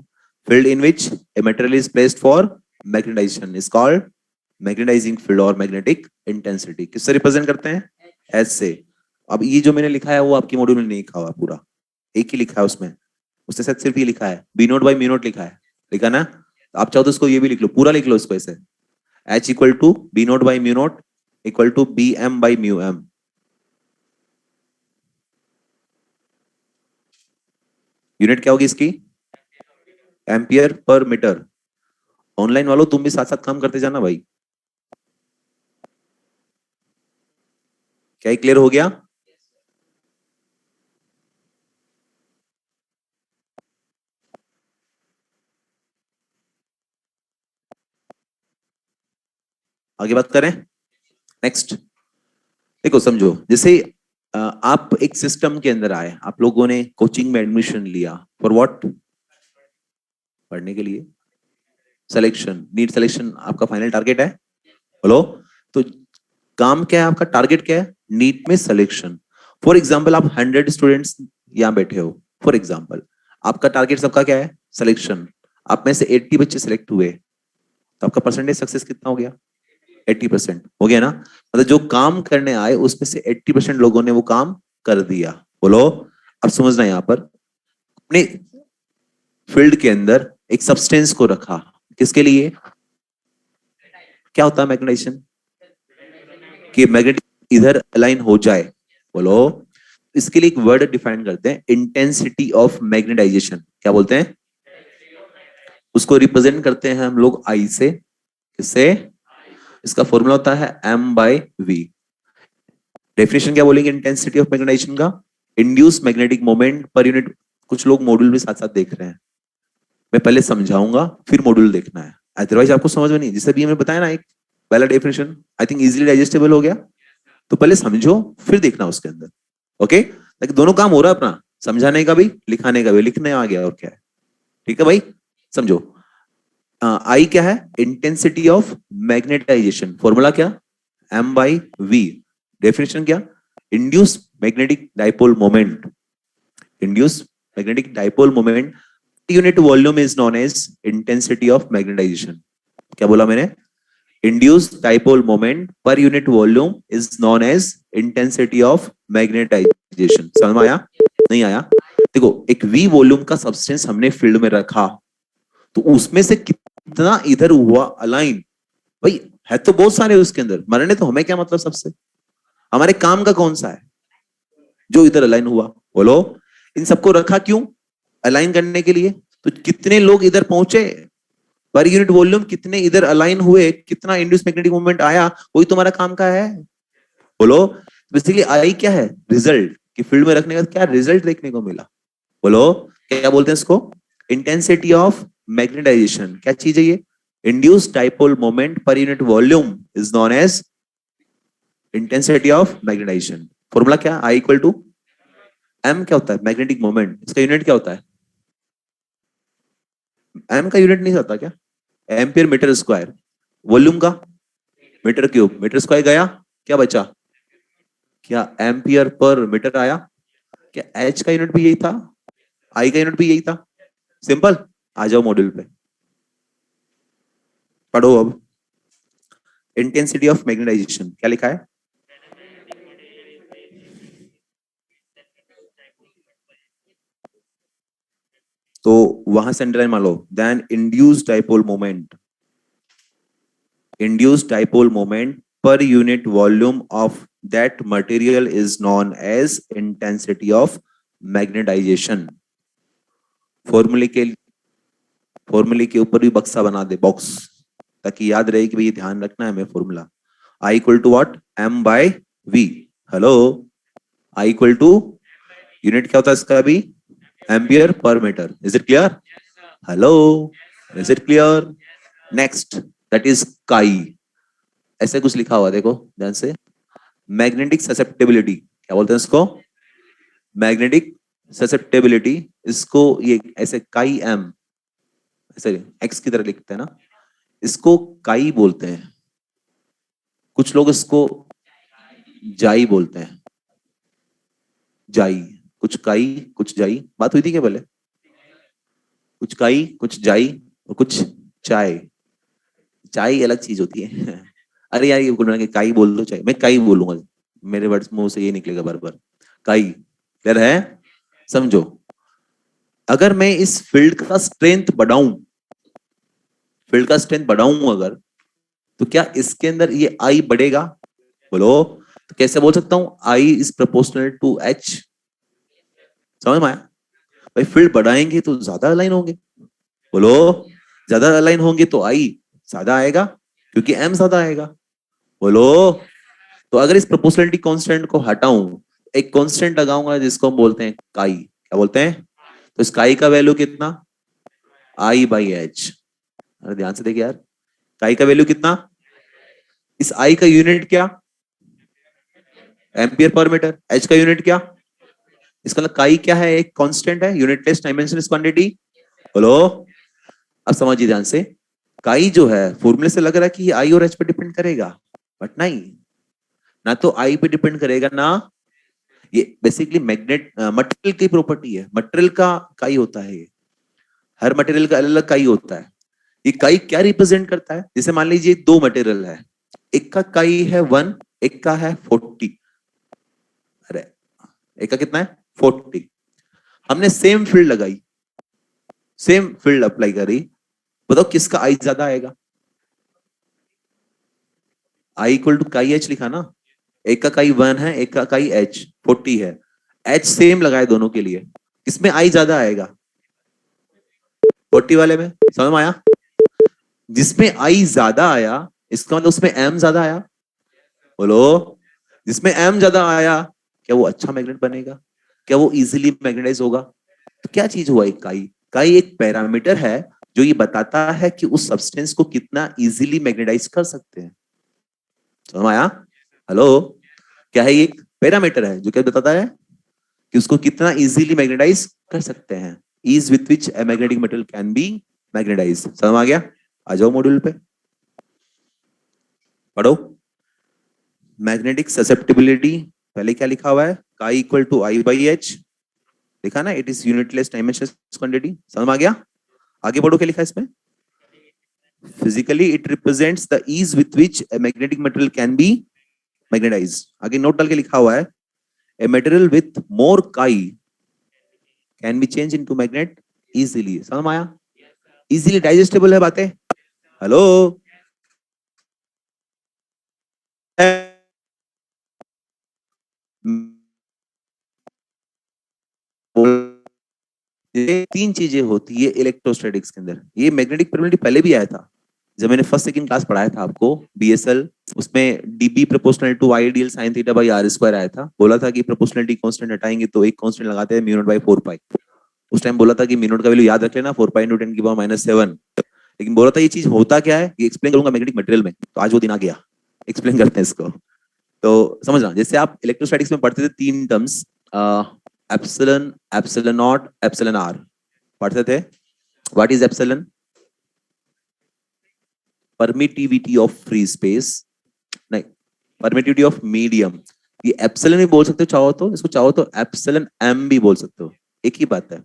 Field in which a material is placed for magnetisation is called magnetising field और मैग्नेटिक इंटेंसिटी। किससे रिप्रेजेंट करते हैं, एस से। अब ये जो मैंने लिखा है वो आपकी मॉड्यूल में नहीं लिखा हुआ पूरा, एक ही लिखा है उसमें, उसके साथ सिर्फ ये लिखा है, B naught by mu naught लिखा है, लिखा ना। तो आप चाहो तो इसको ये भी लिख लो, पूरा लिख लो इसको ऐसे, H equal to B naught by mu naught equal to B M by mu M. Unit क्या होगी इसकी, एम्पियर पर मीटर। ऑनलाइन वालों तुम भी साथ साथ काम करते जाना भाई, क्या क्लियर हो गया। आगे बात करें, नेक्स्ट। देखो समझो, जैसे आप एक सिस्टम के अंदर आए, आप लोगों ने कोचिंग में एडमिशन लिया, फॉर व्हाट, पढ़ने के लिए, सिलेक्शन, नीट सिलेक्शन आपका फाइनल टारगेट है, बोलो। तो काम क्या है आपका, टारगेट क्या है, नीट में सिलेक्शन। फॉर एग्जाम्पल आप 100 स्टूडेंट्स यहाँ बैठे हो, फॉर एग्जाम्पल आपका टारगेट सबका क्या है, सिलेक्शन। आप में से 80 बच्चे सिलेक्ट हुए तो आपका परसेंटेज सक्सेस कितना हो गया, 80% हो गया ना। मतलब जो काम करने आए उसमें से 80% लोगों ने वो काम कर दिया, बोलो। अब समझना, यहाँ पर अपने फील्ड के अंदर एक सब्सटेंस को रखा, किसके लिए, क्या होता है मैग्नेटाइजेशन, कि मैग्नेटिक इधर अलाइन हो जाए, बोलो। इसके लिए एक वर्ड डिफाइन करते हैं, इंटेंसिटी ऑफ मैग्नेटाइजेशन। क्या बोलते हैं? उसको रिप्रेजेंट करते हैं हम लोग आई से। किससे? इसका फॉर्मूला होता है M/V। डेफिनेशन क्या बोलेंगे इंटेंसिटी ऑफ मैग्नेटाइजेशन का? Induce magnetic moment per unit. कुछ लोग मॉड्यूल भी साथ साथ देख रहे हैं, मैं पहले समझाऊंगा फिर मॉड्यूल देखना है, अदरवाइज आपको समझ में नहीं। जैसे भी हमें बताया ना एक पहला definition, I think easily digestible हो गया। तो पहले समझो फिर देखना उसके अंदर, ओके? ताकि दोनों काम हो रहा है अपना, समझाने का भी लिखाने का भी। लिखने आ गया और क्या है, ठीक है भाई? समझो। आई क्या है? Intensity of magnetisation. फॉर्मूला क्या? M/V। डेफिनेशन क्या? Induce magnetic dipole moment. Induce magnetic dipole moment unit volume is known as intensity of magnetisation. क्या बोला मैंने? Induced dipole moment per unit volume is known as intensity of magnetisation. समझ में आया? नहीं आया? देखो, एक वी वॉल्यूम का सब्सटेंस हमने फील्ड में रखा, तो उसमें से कितना इधर हुआ अलाइन? भाई है तो बहुत सारे उसके अंदर, मरने तो हमें क्या मतलब? सबसे हमारे काम का कौन सा है जो इधर अलाइन हुआ? बोलो। इन सबको रखा क्यों? अलाइन करने के लिए। तो कितने लोग इधर पहुंचे, पर यूनिट वॉल्यूम कितने इधर अलाइन हुए, कितना इंड्यूस मैग्नेटिक मोमेंट आया, वही तुम्हारा काम का है। बोलो। बेसिकली आई क्या है? रिजल्ट। कि फील्ड में रखने का क्या रिजल्ट देखने को मिला। बोलो। क्या बोलते हैं इसको? Intensity of magnetisation. क्या चीज है ये? Induce dipole moment per unit volume is known as intensity of magnetisation. Formula क्या? I equal to M. क्या होता है? Magnetic moment. इसका यूनिट क्या होता है? एम का यूनिट नहीं होता क्या? Ampere metre square. वॉल्यूम का? Metre cube. मीटर स्क्वायर गया, क्या बचा? क्या एम्पियर पर मीटर आया? क्या एच का यूनिट भी यही था? आई का यूनिट भी यही था? सिंपल। आ जाओ मॉड्यूल पे, पढ़ो अब। इंटेंसिटी ऑफ मैग्नेटाइजेशन क्या लिखा है? तो वहां से अंडरलाइन मान लो, then induced dipole moment. Induced dipole moment per unit volume of that material is known as intensity of magnetization। फॉर्मूले के ऊपर भी बक्सा बना दे, बॉक्स, ताकि याद रहे कि भाई ध्यान रखना है हमें formula. I equal to what? M/V। Hello. I equal to unit क्या होता है इसका भी? Ampere per metre. Is it clear? Hello, is it clear? Next, that is chi. ऐसे कुछ लिखा हुआ देखो ध्यान से। Magnetic susceptibility. क्या बोलते हैं इसको? Magnetic susceptibility. इसको ये ऐसे काई एम, ऐसे एक्स की तरह लिखते हैं ना, इसको काई बोलते हैं। कुछ लोग इसको जाई बोलते हैं। जाई। कुछ काई कुछ जाई। बात हुई थी क्या पहले? कुछ काई कुछ जाई और कुछ चाय। चाय अलग चीज होती है। अरे यार ये बोल रहा है कि काई बोल दो, चाय मैं काई बोलूंगा, मेरे वर्ड्स मुंह से ये निकलेगा बार बार, काई। क्लियर है? समझो। अगर मैं इस फील्ड का स्ट्रेंथ बढ़ाऊं, फील्ड का स्ट्रेंथ बढ़ाऊं अगर, तो क्या इसके अंदर ये आई बढ़ेगा? बोलो। तो कैसे बोल सकता हूं? I is proportional to H. समझ में आया? भाई फील्ड बढ़ाएंगे तो ज्यादा अलाइन होंगे। बोलो। ज्यादा अलाइन होंगे तो आई ज्यादा आएगा, क्योंकि एम ज्यादा आएगा। बोलो। तो अगर इस प्रोपोर्शनलिटी कांस्टेंट को हटाऊं, एक कांस्टेंट लगाऊंगा जिसको हम बोलते हैं काई। क्या बोलते हैं? तो इस काई का वैल्यू कितना? I/H। अरे ध्यान से देखिए यार, काई का वैल्यू कितना? इस आई का यूनिट क्या? Ampere per metre. एच का यूनिट क्या? इसका मतलब काई क्या है? एक कांस्टेंट है, यूनिटलेस डायमेंशनलेस क्वांटिटी। बोलो। अब समझिए ध्यान से। काई जो है फॉर्मूले से लग रहा है कि ये आई और एच पे डिपेंड करेगा, बट नहीं। ना तो आई पे डिपेंड करेगा ना, ये बेसिकली मैग्नेट मटेरियल की प्रॉपर्टी है। मटेरियल का काई होता है ये। हर मटेरियल का अलग अलग काई होता है। ये काई क्या रिप्रेजेंट करता है? जैसे मान लीजिए दो मटेरियल है, एक का काई है 1, एक का है 40। अरे एक का कितना है? 40। हमने सेम फील्ड लगाई, सेम फील्ड अप्लाई करी, बताओ किसका आई ज्यादा आएगा? आई इक्वल टू काई एच लिखा ना, एक का काई 1 है, एक का काई H 40 है, H सेम लगाए दोनों के लिए, किसमें I ज्यादा आएगा? 40 वाले में। समझ में आया? जिसमें I ज्यादा आया इसका मतलब उसमें M ज्यादा आया। बोलो, जिसमें M ज्यादा आया क्या वो अच्छा मैग्नेट बनेगा? क्या वो इजीली मैग्नेटाइज होगा? तो क्या चीज हुआ? एक काई, काई एक पैरामीटर है जो ये बताता है कि उस सब्सटेंस को कितना इजीली मैग्नेटाइज कर सकते हैं। समझ में आया? हेलो, क्या है? ये एक पैरामीटर है जो क्या बताता है कि उसको कितना इजीली मैग्नेटाइज कर सकते हैं। Is with which a magnetic metal can be magnetise. समझ आ गया? आ जाओ मॉड्यूल पे, पढ़ो। मैग्नेटिक ससेप्टिबिलिटी, पहले क्या लिखा हुआ है? Chi equal to I by H, लिखा ना? It is unitless dimensionless quantity. समझ में आ गया? आगे बढ़ो, क्या लिखा है इसमें? Physically it represents the ease with which a magnetic material can be magnetise. आगे नोट डाल के लिखा हुआ है ए मटेरियल विथ मोर काई can be change into magnet easily. समझ में आया? इजीली डाइजेस्टेबल है बातें। हेलो, ये तीन चीजें होती है इलेक्ट्रोस्टैटिक्स के अंदर। ये मैग्नेटिक परमिटिविटी पहले भी आया था जब मैंने फर्स्ट सेकंड क्लास पढ़ाया था आपको बीएसएल, उसमें dB proportional to I dl sine theta by R square आया था। बोला था कि प्रोपोर्शनलिटी कांस्टेंट हटाएंगे तो एक कांस्टेंट लगाते हैं म्यू नॉट बाई 4 पाई। उस टाइम बोला था कि म्यू नॉट का वैल्यू याद रख लेना 4 पाई इंटू 10 की पावर -7। लेकिन बोला था ये चीज होता क्या है ये एक्सप्लेन करूंगा मैग्नेटिक मटेरियल में। तो आज वो दिन आ गया, एक्सप्लेन करते हैं इसको। तो समझना, जैसे आप इलेक्ट्रोस्टैटिक्स में पढ़ते थे तीन terms, epsilon, epsilon naught, epsilon R पढ़ते थे। What is epsilon? Permittivity of free space, नहीं, परमिटिविटी ऑफ मीडियम। ये एप्सिलॉन भी बोल सकते हो चाहो तो, इसको चाहो तो एप्सिलॉन एम भी बोल सकते हो, एक ही बात है।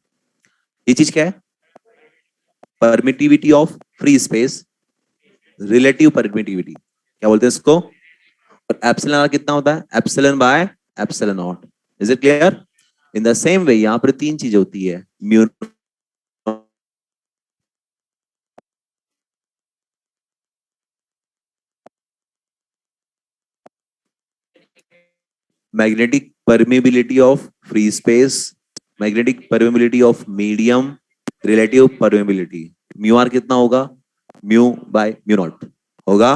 ये चीज क्या है? Permittivity of free space, relative permittivity, क्या बोलते हैं इसको? और एप्सिलॉन आर कितना होता है? Epsilon by epsilon not. Is it clear? In the same वे यहां पर तीन चीजें होती है, mu magnetic permeability of free space, magnetic permeability of medium, relative permeability। Mu R कितना होगा? म्यू बाय म्यू नॉट होगा।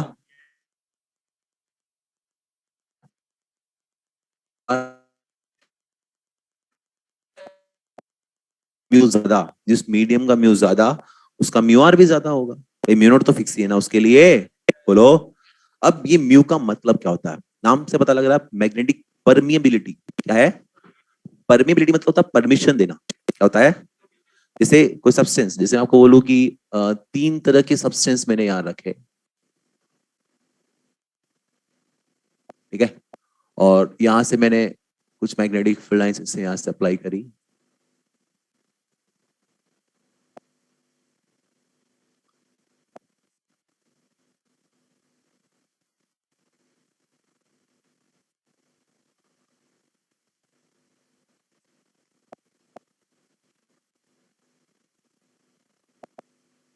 म्यू ज्यादा, जिस मीडियम का म्यू ज्यादा उसका म्यू आर भी ज्यादा होगा। म्यू नॉट तो फिक्स ही है ना उसके लिए। बोलो, अब ये म्यू का मतलब क्या होता है? नाम से पता लग रहा है, मैग्नेटिक परमिएबिलिटी। क्या है? परमिएबिलिटी मतलब होता है परमिशन देना। क्या होता है? जैसे कोई सब्सटेंस, जैसे आपको बोलूं कि तीन तरह के सब्सटेंस मैंने यहां रखे, ठीक है, और यहां से मैंने कुछ मैग्नेटिक फील्ड लाइंस से यहां से अप्लाई करी।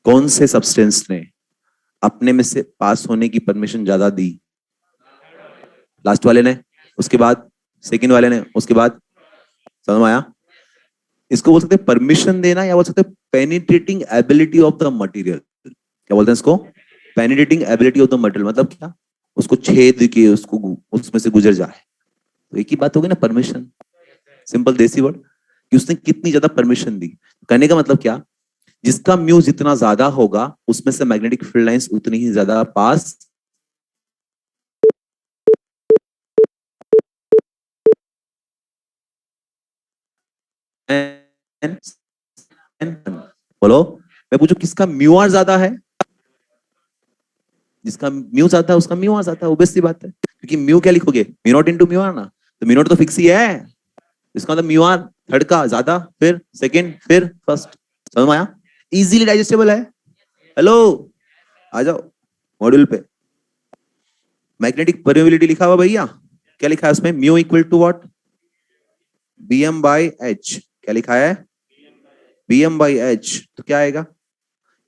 कौन से सब्सटेंस ने अपने में से पास होने की परमिशन ज्यादा दी? लास्ट वाले ने, उसके बाद सेकंड वाले ने, उसके बाद। समझ में आया? इसको बोल सकते हैं परमिशन देना, या बोल सकते हैं penetrating ability of the material. क्या बोलते हैं इसको? Penetrating ability of the material मतलब क्या? उसको छेद के उसको उसमें से गुजर जाए। तो एक ही बात होगी ना, परमिशन। सिंपल देसी वर्ड कि उसने कितनी ज्यादा परमिशन दी। कहने का मतलब क्या? जिसका म्यू जितना ज्यादा होगा उसमें से मैग्नेटिक फील्ड लाइंस उतनी ही ज्यादा पास। बोलो, मैं पूछू किसका म्यू आर ज्यादा है? जिसका म्यू ज्यादा है उसका म्यू आर ज्यादा है, ऑब्वियस सी बात है। क्योंकि म्यू क्या लिखोगे? Mu naught into mu R ना, तो म्यू नॉट तो फिक्स ही है। इसका मतलब म्यू आर थर्ड का ज्यादा, फिर सेकंड, फिर फर्स्ट। समझ में आया? इजीली डाइजेस्टेबल है। हेलो, आ जाओ मॉड्यूल पे। मैग्नेटिक परमेबिलिटी लिखा हुआ भैया, क्या लिखा है उसमें? Mu equal to what? bm by H. क्या लिखा है? bm by H. तो क्या आएगा?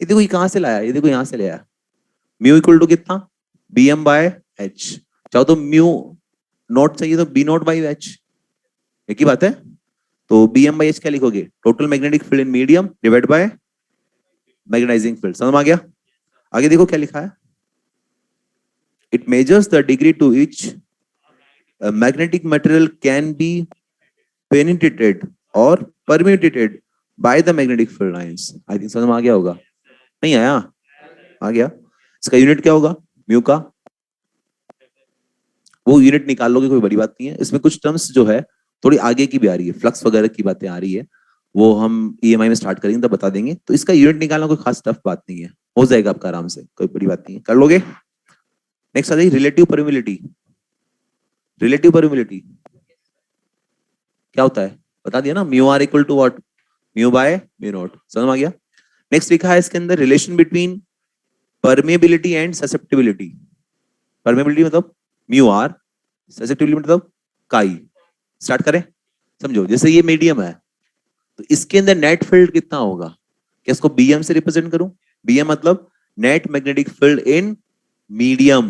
ये देखो, ये कहां से लाया? ये देखो यहां से लाया। म्यू इक्वल टू कितना? bm by H. चाहो तो म्यू नॉट चाहिए तो बी नॉट बाई एच, एक ही बात है। तो बी एम बाई एच क्या लिखोगे, total magnetic field in medium divide by magnetising field. समझ में आ गया? आगे देखो क्या लिखा है, it measures the degree to which magnetic material can be penetrated और permutated by the magnetic field lines. I think समझ में आ गया होगा, नहीं आया? आ गया। इसका यूनिट क्या होगा, म्यू का, वो यूनिट निकाल लोगे, कोई बड़ी बात नहीं है। इसमें कुछ टर्म्स जो है थोड़ी आगे की भी आ रही है, फ्लक्स वगैरह की बातें आ रही है, वो हम ईएमआई में स्टार्ट करेंगे तब बता देंगे। तो इसका यूनिट निकालना कोई खास टफ बात नहीं है, हो जाएगा आपका आराम से, कोई बड़ी बात नहीं है, कर लोगे। नेक्स्ट आ जाइए रिलेटिव परमिबिलिटी। रिलेटिव परमिबिलिटी क्या होता है, बता दिया ना, mu R equal to what, mu by mu naught. समझ में आ गया? नेक्स्ट लिखा है इसके अंदर relation between permeability and susceptibility. Permeability मतलब म्यू आर, ससेप्टिबिलिटी मतलब काई। स्टार्ट करें, समझो जैसे ये मीडियम है तो इसके अंदर नेट फील्ड कितना होगा, क्या इसको बीएम से रिप्रेजेंट करूं? बीएम मतलब net magnetic field in medium,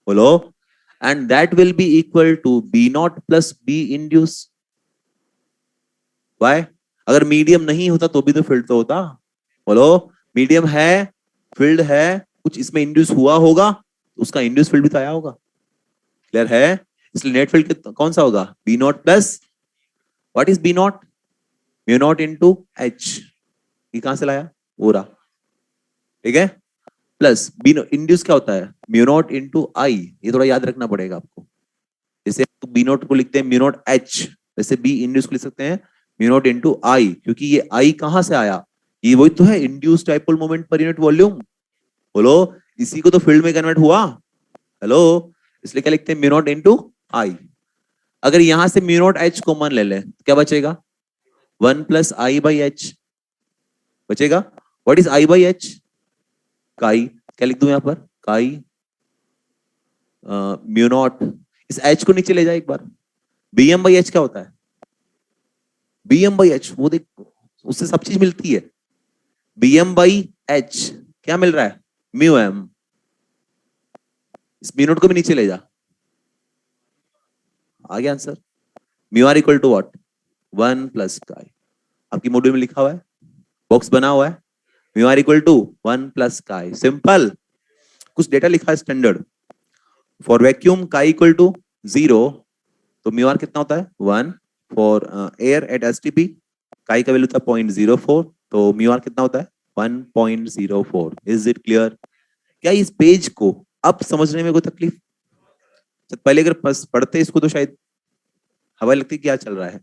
बोलो, and that will be equal to B not plus B induced. Why? अगर मीडियम नहीं होता तो भी तो फील्ड तो होता, बोलो। मीडियम है, फील्ड है, कुछ इसमें इंड्यूस हुआ होगा, उसका इंड्यूस फील्ड भी तो आया होगा। क्लियर है? इसलिए नेट फील्ड कौन सा होगा, B not plus, what is B naught, mu naught into H. ये कहां से लाया, वो रहा, ठीक है, प्लस बी इंड्यूस क्या होता है, म्यू नॉट इंटू आई। ये थोड़ा याद रखना पड़ेगा आपको। जैसे बी नॉट को लिखते हैं म्यू नॉट एच, वैसे बी इंड्यूस को लिख सकते हैं म्यू नॉट इंटू आई, क्योंकि ये आई कहां से आया, ये वही तो है induced dipole moment per unit volume, बोलो, इसी को तो फील्ड में कन्वर्ट हुआ, हेलो। इसलिए क्या लिखते हैं, म्यू नॉट इंटू आई। अगर यहां से म्यू नॉट एच कॉमन ले लें क्या बचेगा, 1 प्लस आई बाई एच बचेगा। What is I by H, काई। क्या लिख दूं यहां पर, काई म्यू नॉट, इस एच को नीचे ले जाए एक बार। बीएम बाई एच क्या होता है, बीएम बाई एच वो देख, उससे सब चीज मिलती है। बीएम बाई एच क्या मिल रहा है, म्यू एम। इस म्यू नॉट को भी नीचे ले जा, आ गया answer. Mu R equal to what, 1 plus chi. आपकी मॉड्यूल में लिखा हुआ है, बॉक्स बना हुआ है, mu R equal to 1 plus chi, simple. कुछ डेटा लिखा है standard, for vacuum chi equal to 0, तो म्यू आर कितना होता है 1। फॉर एयर एट एसटीपी काई का वैल्यू था 0.04, तो म्यू आर कितना होता है 1.04। Is it clear? क्या इस पेज को अब समझने में कोई तकलीफ, पहले अगर पढ़ते इसको तो शायद हवा लगती क्या चल रहा है,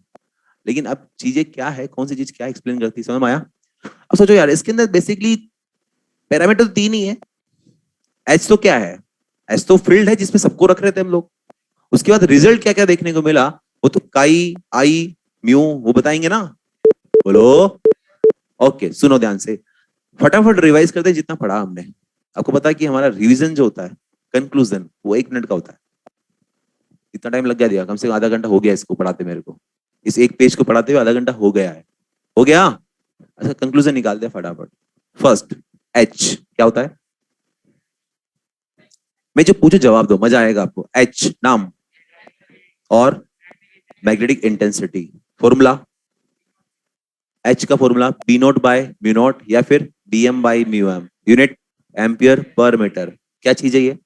लेकिन अब चीजें क्या है, कौन सी चीज क्या एक्सप्लेन करती है, समझ में आया? अब सोचो यार, इसके अंदर बेसिकली पैरामीटर तो 3 ही है। एच तो क्या है, एच तो फील्ड है जिसमें सबको रख रहे थे हम लोग। उसके बाद रिजल्ट क्या क्या देखने को मिला, वो तो काई, आई, म्यू, वो बताएंगे ना, बोलो। ओके, सुनो ध्यान से, फटाफट रिवाइज करते हैं जितना पढ़ा हमने। आपको पता है कि हमारा रिवीजन जो होता है, कंक्लूजन, वो 1 मिनट का होता है। इतना टाइम लग गया, दिया कम से कम आधा घंटा हो गया इसको पढ़ाते मेरे को, इस एक पेज को पढ़ाते हुए आधा घंटा हो गया है, हो गया। अच्छा, कंक्लूजन निकालते हैं फटाफट। फर्स्ट, एच क्या होता है, मैं जो पूछू जवाब दो, मजा आएगा आपको। एच नाम और मैग्नेटिक इंटेंसिटी, फॉर्मूला, एच का formula B not by mu not या फिर DM by mu M, unit ampere per metre. क्या चीज है ये,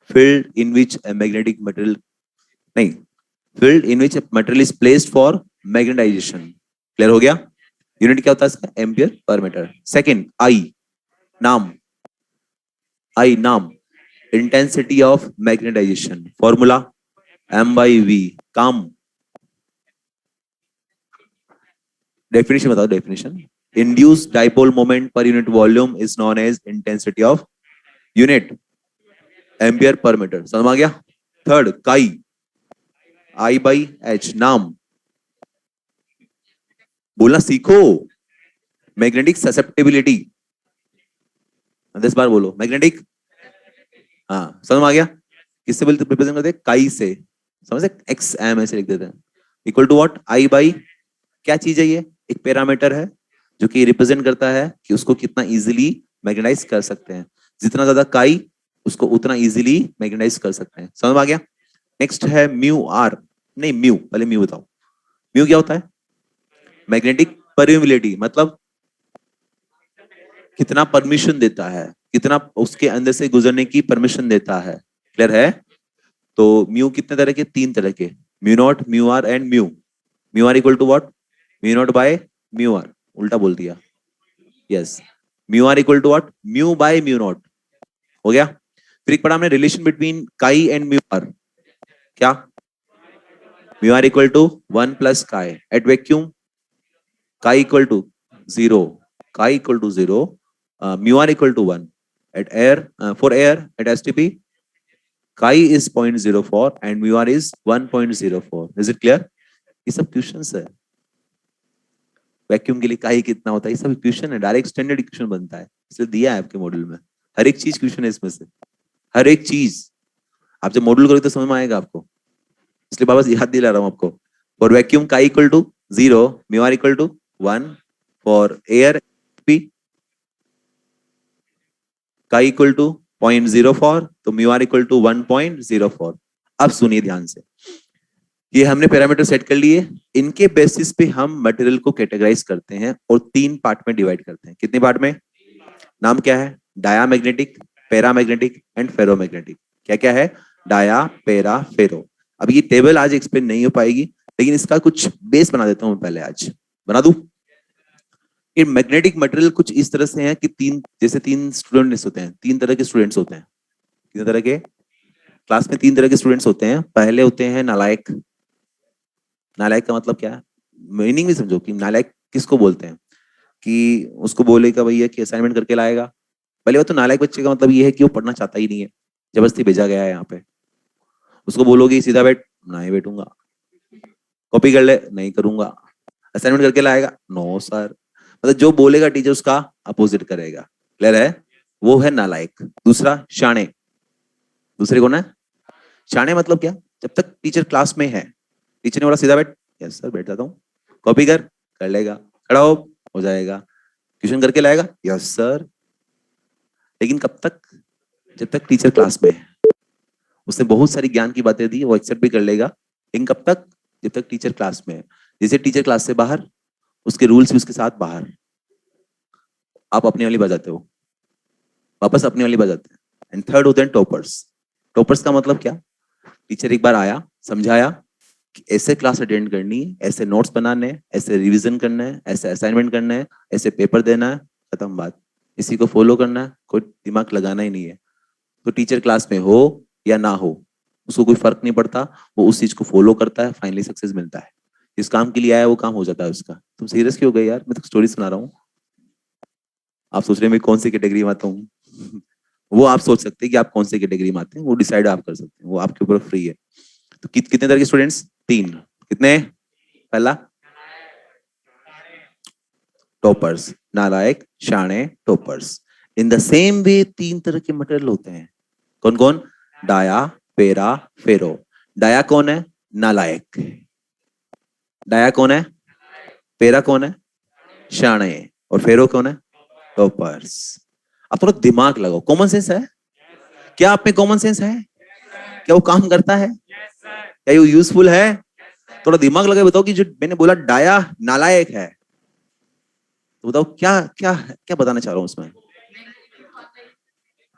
field in which magnetic material, नहीं, field in which material is placed for magnetisation. Clear हो गया? यूनिट क्या होता है इसका, एम्पियर पर मीटर। सेकंड, आई नाम, आई नाम intensity of magnetisation, formula M by V, काम। डेफिनेशन बताओ, definition, induced dipole moment per unit volume is known as intensity of, unit ampere per metre. समझ आ गया? थर्ड, काई, आई बाई एच नाम, बोलना सीखो, मैग्नेटिक ससेप्टिबिलिटी, 10 बार बोलो, मैग्नेटिक, हाँ समझ में आ गया? किससे बोलते रिप्रेजेंट करते हैं, काई से, समझे, एक्स एम ऐसे लिख देते हैं, equal to what, I by, क्या चीज है ये, एक पैरामीटर है जो कि रिप्रेजेंट करता है कि उसको कितना इजीली मैग्नेटाइज कर सकते हैं। जितना ज्यादा काई, उसको उतना इजीली मैग्नेटाइज कर सकते हैं। समझ में आ गया? नेक्स्ट है म्यू आर, नहीं म्यू, पहले म्यू बताओ। म्यू क्या होता है? मैग्नेटिक परमिबिलिटी, मतलब कितना परमिशन देता है, कितना उसके अंदर से गुजरने की परमिशन देता है। क्लियर है? तो म्यू कितने तरह के? 3 तरह के, mu naught, mu R and mu. Mu R equal to what? Mu naught by mu R, उल्टा बोल दिया। Yes, mu R equal to what? Mu by mu naught. हो गया। फिर एक पढ़ा हमने relation between chi and mu R, क्या? Mu R equal to 1 plus chi at vacuum, chi equal to 0, chi equal to 0, mu R equal to 1 at air, for air at STP, chi is 0.04 and mu r is 1.04. Is it clear? ये सब questions है। Vacuum के लिए chi कितना होता है, ये सब क्वेश्चन है, डायरेक्ट स्टैंडर्ड इक्वेशन बनता है, इसलिए दिया है आपके मॉड्यूल में। हर एक चीज क्वेश्चन है इसमें से, हर एक चीज। आप जब मॉड्यूल करोगे तो समझ में आएगा आपको, इसलिए बाबा याद दिला रहा हूँ आपको। For vacuum chi equal to 0, mu r equal to 1, for air p chi equal to 0.04, तो म्यू आर इक्वल टू 1.04। अब सुनिए ध्यान से, ये हमने पैरामीटर सेट कर लिए, इनके बेसिस पे हम मटेरियल को कैटेगराइज करते हैं और 3 पार्ट में डिवाइड करते हैं। कितने पार्ट में? नाम क्या है? Diamagnetic, paramagnetic and ferromagnetic. क्या क्या है? डाया, पैरा, फेरो। अब ये टेबल आज एक्सप्लेन नहीं हो पाएगी, लेकिन इसका कुछ बेस बना देता हूं पहले, आज बना दूं। ये मैग्नेटिक मटेरियल कुछ इस तरह से है कि जैसे 3 स्टूडेंट्स होते हैं, 3 तरह के स्टूडेंट्स होते हैं। कितने तरह के? क्लास में 3 तरह के स्टूडेंट्स होते हैं। पहले होते हैं नालायक। नालायक का मतलब क्या है? मीनिंग भी समझो कि नालायक किसको बोलते हैं, कि उसको बोलेगा भैया कि असाइनमेंट करके लाएगा। पहले बात तो नालायक बच्चे का मतलब ये है कि वो पढ़ना चाहता ही नहीं है, जबरदस्ती भेजा गया है यहाँ पे। उसको बोलोगे सीधा बैठ, नहीं बैठूंगा। कॉपी कर ले, नहीं करूंगा। असाइनमेंट करके लाएगा, नो सर। मतलब जो बोलेगा टीचर उसका अपोजिट करेगा। क्लियर है? वो है नालायक। दूसरा शाणे। दूसरे कौन है? शाणे मतलब क्या? जब तक टीचर क्लास में है, टीचर ने बोला सीधा बैठ, यस सर बैठ जाता हूँ। कॉपी कर लेगा। खड़ा हो जाएगा। ट्यूशन करके लाएगा, यस सर। लेकिन कब तक? जब तक टीचर क्लास में है। उसने बहुत सारी ज्ञान की बातें दी, वो एक्सेप्ट भी कर लेगा, लेकिन कब तक? जब तक टीचर क्लास में है। जैसे टीचर क्लास से बाहर, उसके रूल्स भी उसके साथ बाहर, आप अपनी वाली बजाते हो, वापस अपनी वाली बजाते हैं। एंड थर्ड होते हैं टॉपर्स। टॉपर्स का मतलब क्या? टीचर एक बार आया, समझाया कि ऐसे क्लास अटेंड करनी है, ऐसे नोट्स बनाने हैं, ऐसे रिवीजन करना है, ऐसे असाइनमेंट करना है, ऐसे पेपर देना है, खत्म बात। इसी को फॉलो करना है, कोई दिमाग लगाना ही नहीं है। तो टीचर क्लास में हो या ना हो, उसको कोई फर्क नहीं पड़ता, वो उस चीज को फॉलो करता है, फाइनली सक्सेस मिलता है। जिस काम के लिए आया वो काम हो जाता है उसका। तुम सीरियस क्यों हो गए यार? मैं तो स्टोरी सुना रहा हूँ। आप सोच रहे हैं मैं कौन सी कैटेगरी में आता हूँ? वो आप सोच सकते हैं कि आप कौन सी कैटेगरी में आते हैं, वो डिसाइड आप कर सकते हैं, वो आपके ऊपर फ्री है। तो कितने तरह के स्टूडेंट्स? 3। कितने? पहला टॉपर्स, नालायक, शाणे, toppers. In the same way 3 तरह के मटेरियल होते हैं। कौन कौन? डाया, पेरा, फेरो। डाया कौन है? नालायक। डाया कौन है? पेरा कौन है? शाणे। और फेरो कौन है? टॉपर्स। अब थोड़ा दिमाग लगाओ, कॉमन सेंस है क्या? आप में कॉमन सेंस है क्या? वो काम करता है क्या? वो यूजफुल है? थोड़ा दिमाग लगा बताओ कि जो मैंने बोला डाया नालायक है, तो बताओ क्या क्या क्या बताना चाह रहा हूं उसमें?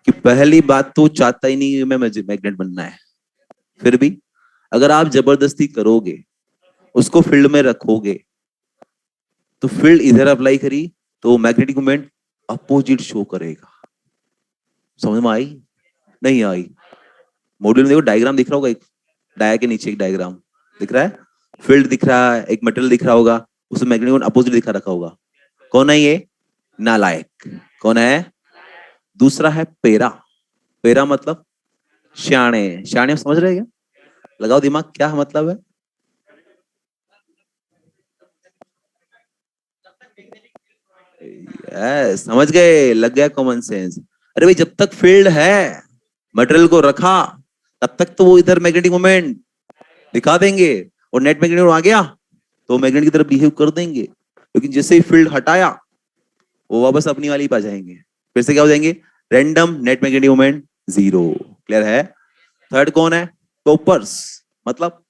कि पहली बात तो चाहता ही नहीं मैं मैग्नेट बनना है, फिर भी अगर आप जबरदस्ती करोगे, उसको फील्ड में रखोगे, तो फील्ड इधर अप्लाई करी तो मैग्नेटिक मोमेंट अपोजिट शो करेगा। समझ में आई? नहीं आई? मॉड्यूल में देखो डायग्राम दिख रहा होगा, एक डाया के नीचे एक डायग्राम दिख रहा है, फील्ड दिख रहा है, एक मटेरियल दिख रहा होगा, उसमें मैग्नेटिक मोमेंट अपोजिट दिखा रखा होगा। कौन है ये? नालायक। कौन है? दूसरा है पेरा। पेरा मतलब श्याणे। श्याणे समझ रहे क्या? लगाओ दिमाग, क्या मतलब है? समझ गए, लग गया कॉमन सेंस। अरे भाई जब तक फील्ड है, मटेरियल को रखा, तब तक तो वो इधर मैग्नेटिक मोमेंट दिखा देंगे, और नेट मैग्नेटिक आ गया तो मैग्नेट की तरफ बिहेव कर देंगे। लेकिन जैसे ही फील्ड हटाया, वो वापस अपनी वाली पे आ जाएंगे। फिर से क्या हो जाएंगे? Random net magnetic moment 0। Clear है? थर्ड कौन है? टॉपर्स मतलब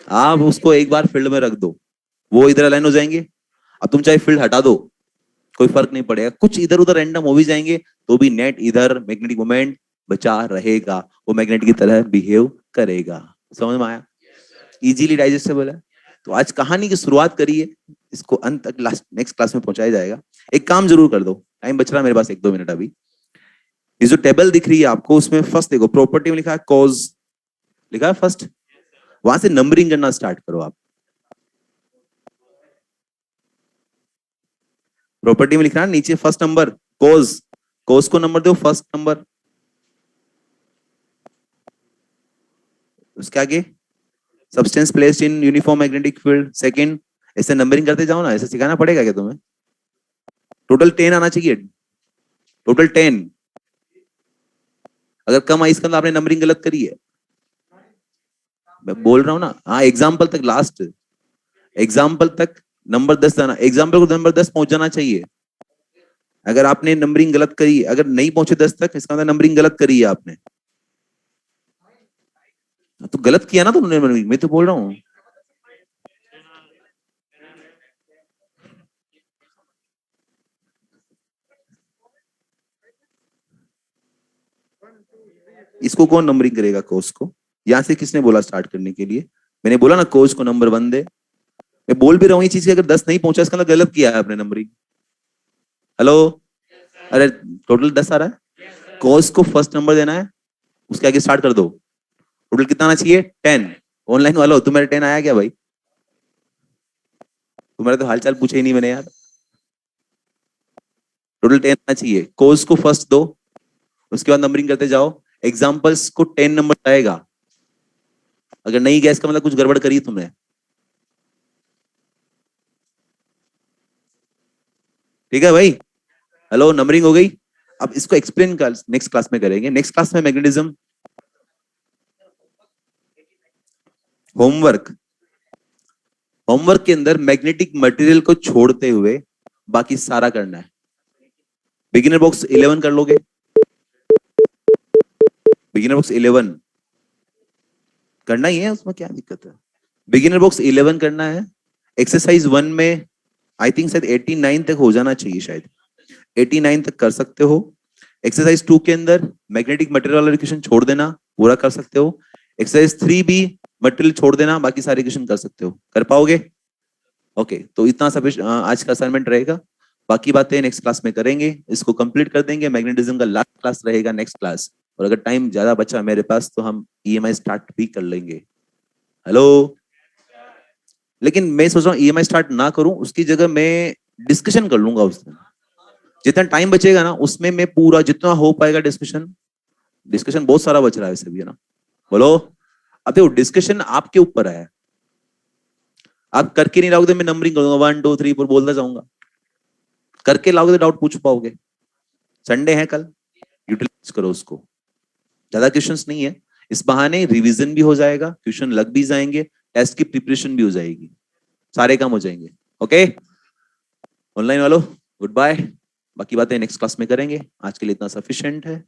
आप उसको एक बार फील्ड में रख दो, वो इधर अलाइन हो जाएंगे। अब तुम चाहे फील्ड हटा दो, कोई फर्क नहीं पड़ेगा, कुछ इधर उधर रैंडम हो भी जाएंगे तो भी नेट इधर मैग्नेटिक मोमेंट बचा रहेगा, वो मैग्नेट की तरह बिहेव करेगा। समझ में आया? इजीली डाइजेस्टेबल है। तो आज कहानी की शुरुआत करिए, इसको अंत तक लास्ट नेक्स्ट क्लास में पहुंचाया जाएगा। एक काम जरूर कर दो, टाइम बच रहा है मेरे पास 1-2 मिनट अभी। ये जो टेबल दिख रही है आपको, उसमें फर्स्ट देखो प्रॉपर्टी में लिखा है कॉज, लिखा है फर्स्ट, वहां से नंबरिंग करना स्टार्ट करो आप। प्रॉपर्टी में लिखना है नीचे फर्स्ट नंबर कॉज, कॉज को नंबर दो फर्स्ट नंबर, उसके आगे substance placed in uniform magnetic field second. ऐसे नंबरिंग करते जाओ ना, ऐसे सिखाना पड़ेगा क्या तुम्हें? टोटल 10 आना चाहिए, टोटल 10। अगर कम आई इसका मतलब आपने नंबरिंग गलत करी है। मैं बोल रहा हूं ना, हाँ एग्जाम्पल तक, लास्ट एग्जाम्पल तक नंबर 10 आना, एग्जाम्पल को नंबर 10 पहुंच जाना चाहिए। अगर आपने नंबरिंग गलत करी, अगर नहीं पहुंचे 10 तक, इसका मतलब नंबरिंग गलत करी है आपने। तो गलत किया ना तुमने नंबरिंग, मैं तो बोल रहा हूँ। इसको कौन नंबरिंग करेगा कोर्स को? यहां से किसने बोला स्टार्ट करने के लिए? मैंने बोला ना कोर्स को नंबर 1 दे। मैं बोल भी रहा हूँ ये चीज की, अगर 10 नहीं पहुंचा इसका मतलब गलत किया है आपने नंबरिंग। हेलो, अरे टोटल 10 आ रहा है, कोर्स को फर्स्ट नंबर देना है, उसके आगे स्टार्ट कर दो। टोटल कितना आना चाहिए? 10। ऑनलाइन वालों तुम्हारे 10 आया क्या भाई? तुम्हारे तो हालचाल पूछे ही नहीं मैंने यार। टोटल 10 आना चाहिए, कोर्स को फर्स्ट दो, उसके बाद नंबरिंग करते जाओ। एग्जाम्पल्स को 10 नंबर आएगा, अगर नहीं गया इसका मतलब कुछ गड़बड़ करी तुमने। ठीक है भाई? हेलो, नंबरिंग हो गई। अब इसको एक्सप्लेन कर नेक्स्ट क्लास में करेंगे। नेक्स्ट क्लास में मैग्नेटिज्म होमवर्क, होमवर्क के अंदर मैग्नेटिक मटेरियल को छोड़ते हुए बाकी सारा करना है। बिगिनर बॉक्स 11 कर लोगे? बिगिनर बॉक्स 11 करना ही है, उसमें क्या दिक्कत है? बिगिनर बॉक्स 11 करना है। एक्सरसाइज 1 में आई थिंक शायद 89 तक हो जाना चाहिए, शायद 89 तक कर सकते हो। एक्सरसाइज 2 के अंदर मैग्नेटिक मटेरियल वाला इक्वेशन छोड़ देना, पूरा कर सकते हो। एक्सरसाइज 3 भी मटेरियल छोड़ देना, बाकी सारे इक्वेशन कर सकते हो। कर पाओगे? ओके, तो इतना सब आज का असाइनमेंट रहेगा। बाकी बातें नेक्स्ट क्लास में करेंगे, इसको कंप्लीट कर देंगे। मैग्नेटिज्म का लास्ट क्लास रहेगा नेक्स्ट क्लास, और अगर टाइम ज्यादा बचा मेरे पास तो हम ईएमआई स्टार्ट भी कर लेंगे। हेलो, लेकिन मैं सोच रहा हूँ ईएमआई स्टार्ट ना करूं, उसकी जगह मैं डिस्कशन कर लूंगा उस दिन। जितना टाइम बचेगा ना उसमें मैं पूरा जितना हो पाएगा डिस्कशन, डिस्कशन बहुत सारा बच रहा है वैसे भी, है ना? बोलो। अब देखो डिस्कशन आपके ऊपर है, आप करके नहीं लाओगे तो मैं नंबरिंग करूंगा 1 2 3 4 बोलता जाऊंगा। करके लाओगे तो डाउट पूछ पाओगे। संडे है कल, यूटिलाइज करो उसको। ज्यादा क्वेश्चंस नहीं है, इस बहाने रिवीजन भी हो जाएगा, क्वेश्चन लग भी जाएंगे, टेस्ट की प्रिपरेशन भी हो जाएगी, सारे काम हो जाएंगे। ओके ऑनलाइन वालों, गुड बाय। बाकी बातें नेक्स्ट क्लास में करेंगे, आज के लिए इतना सफिशिएंट है।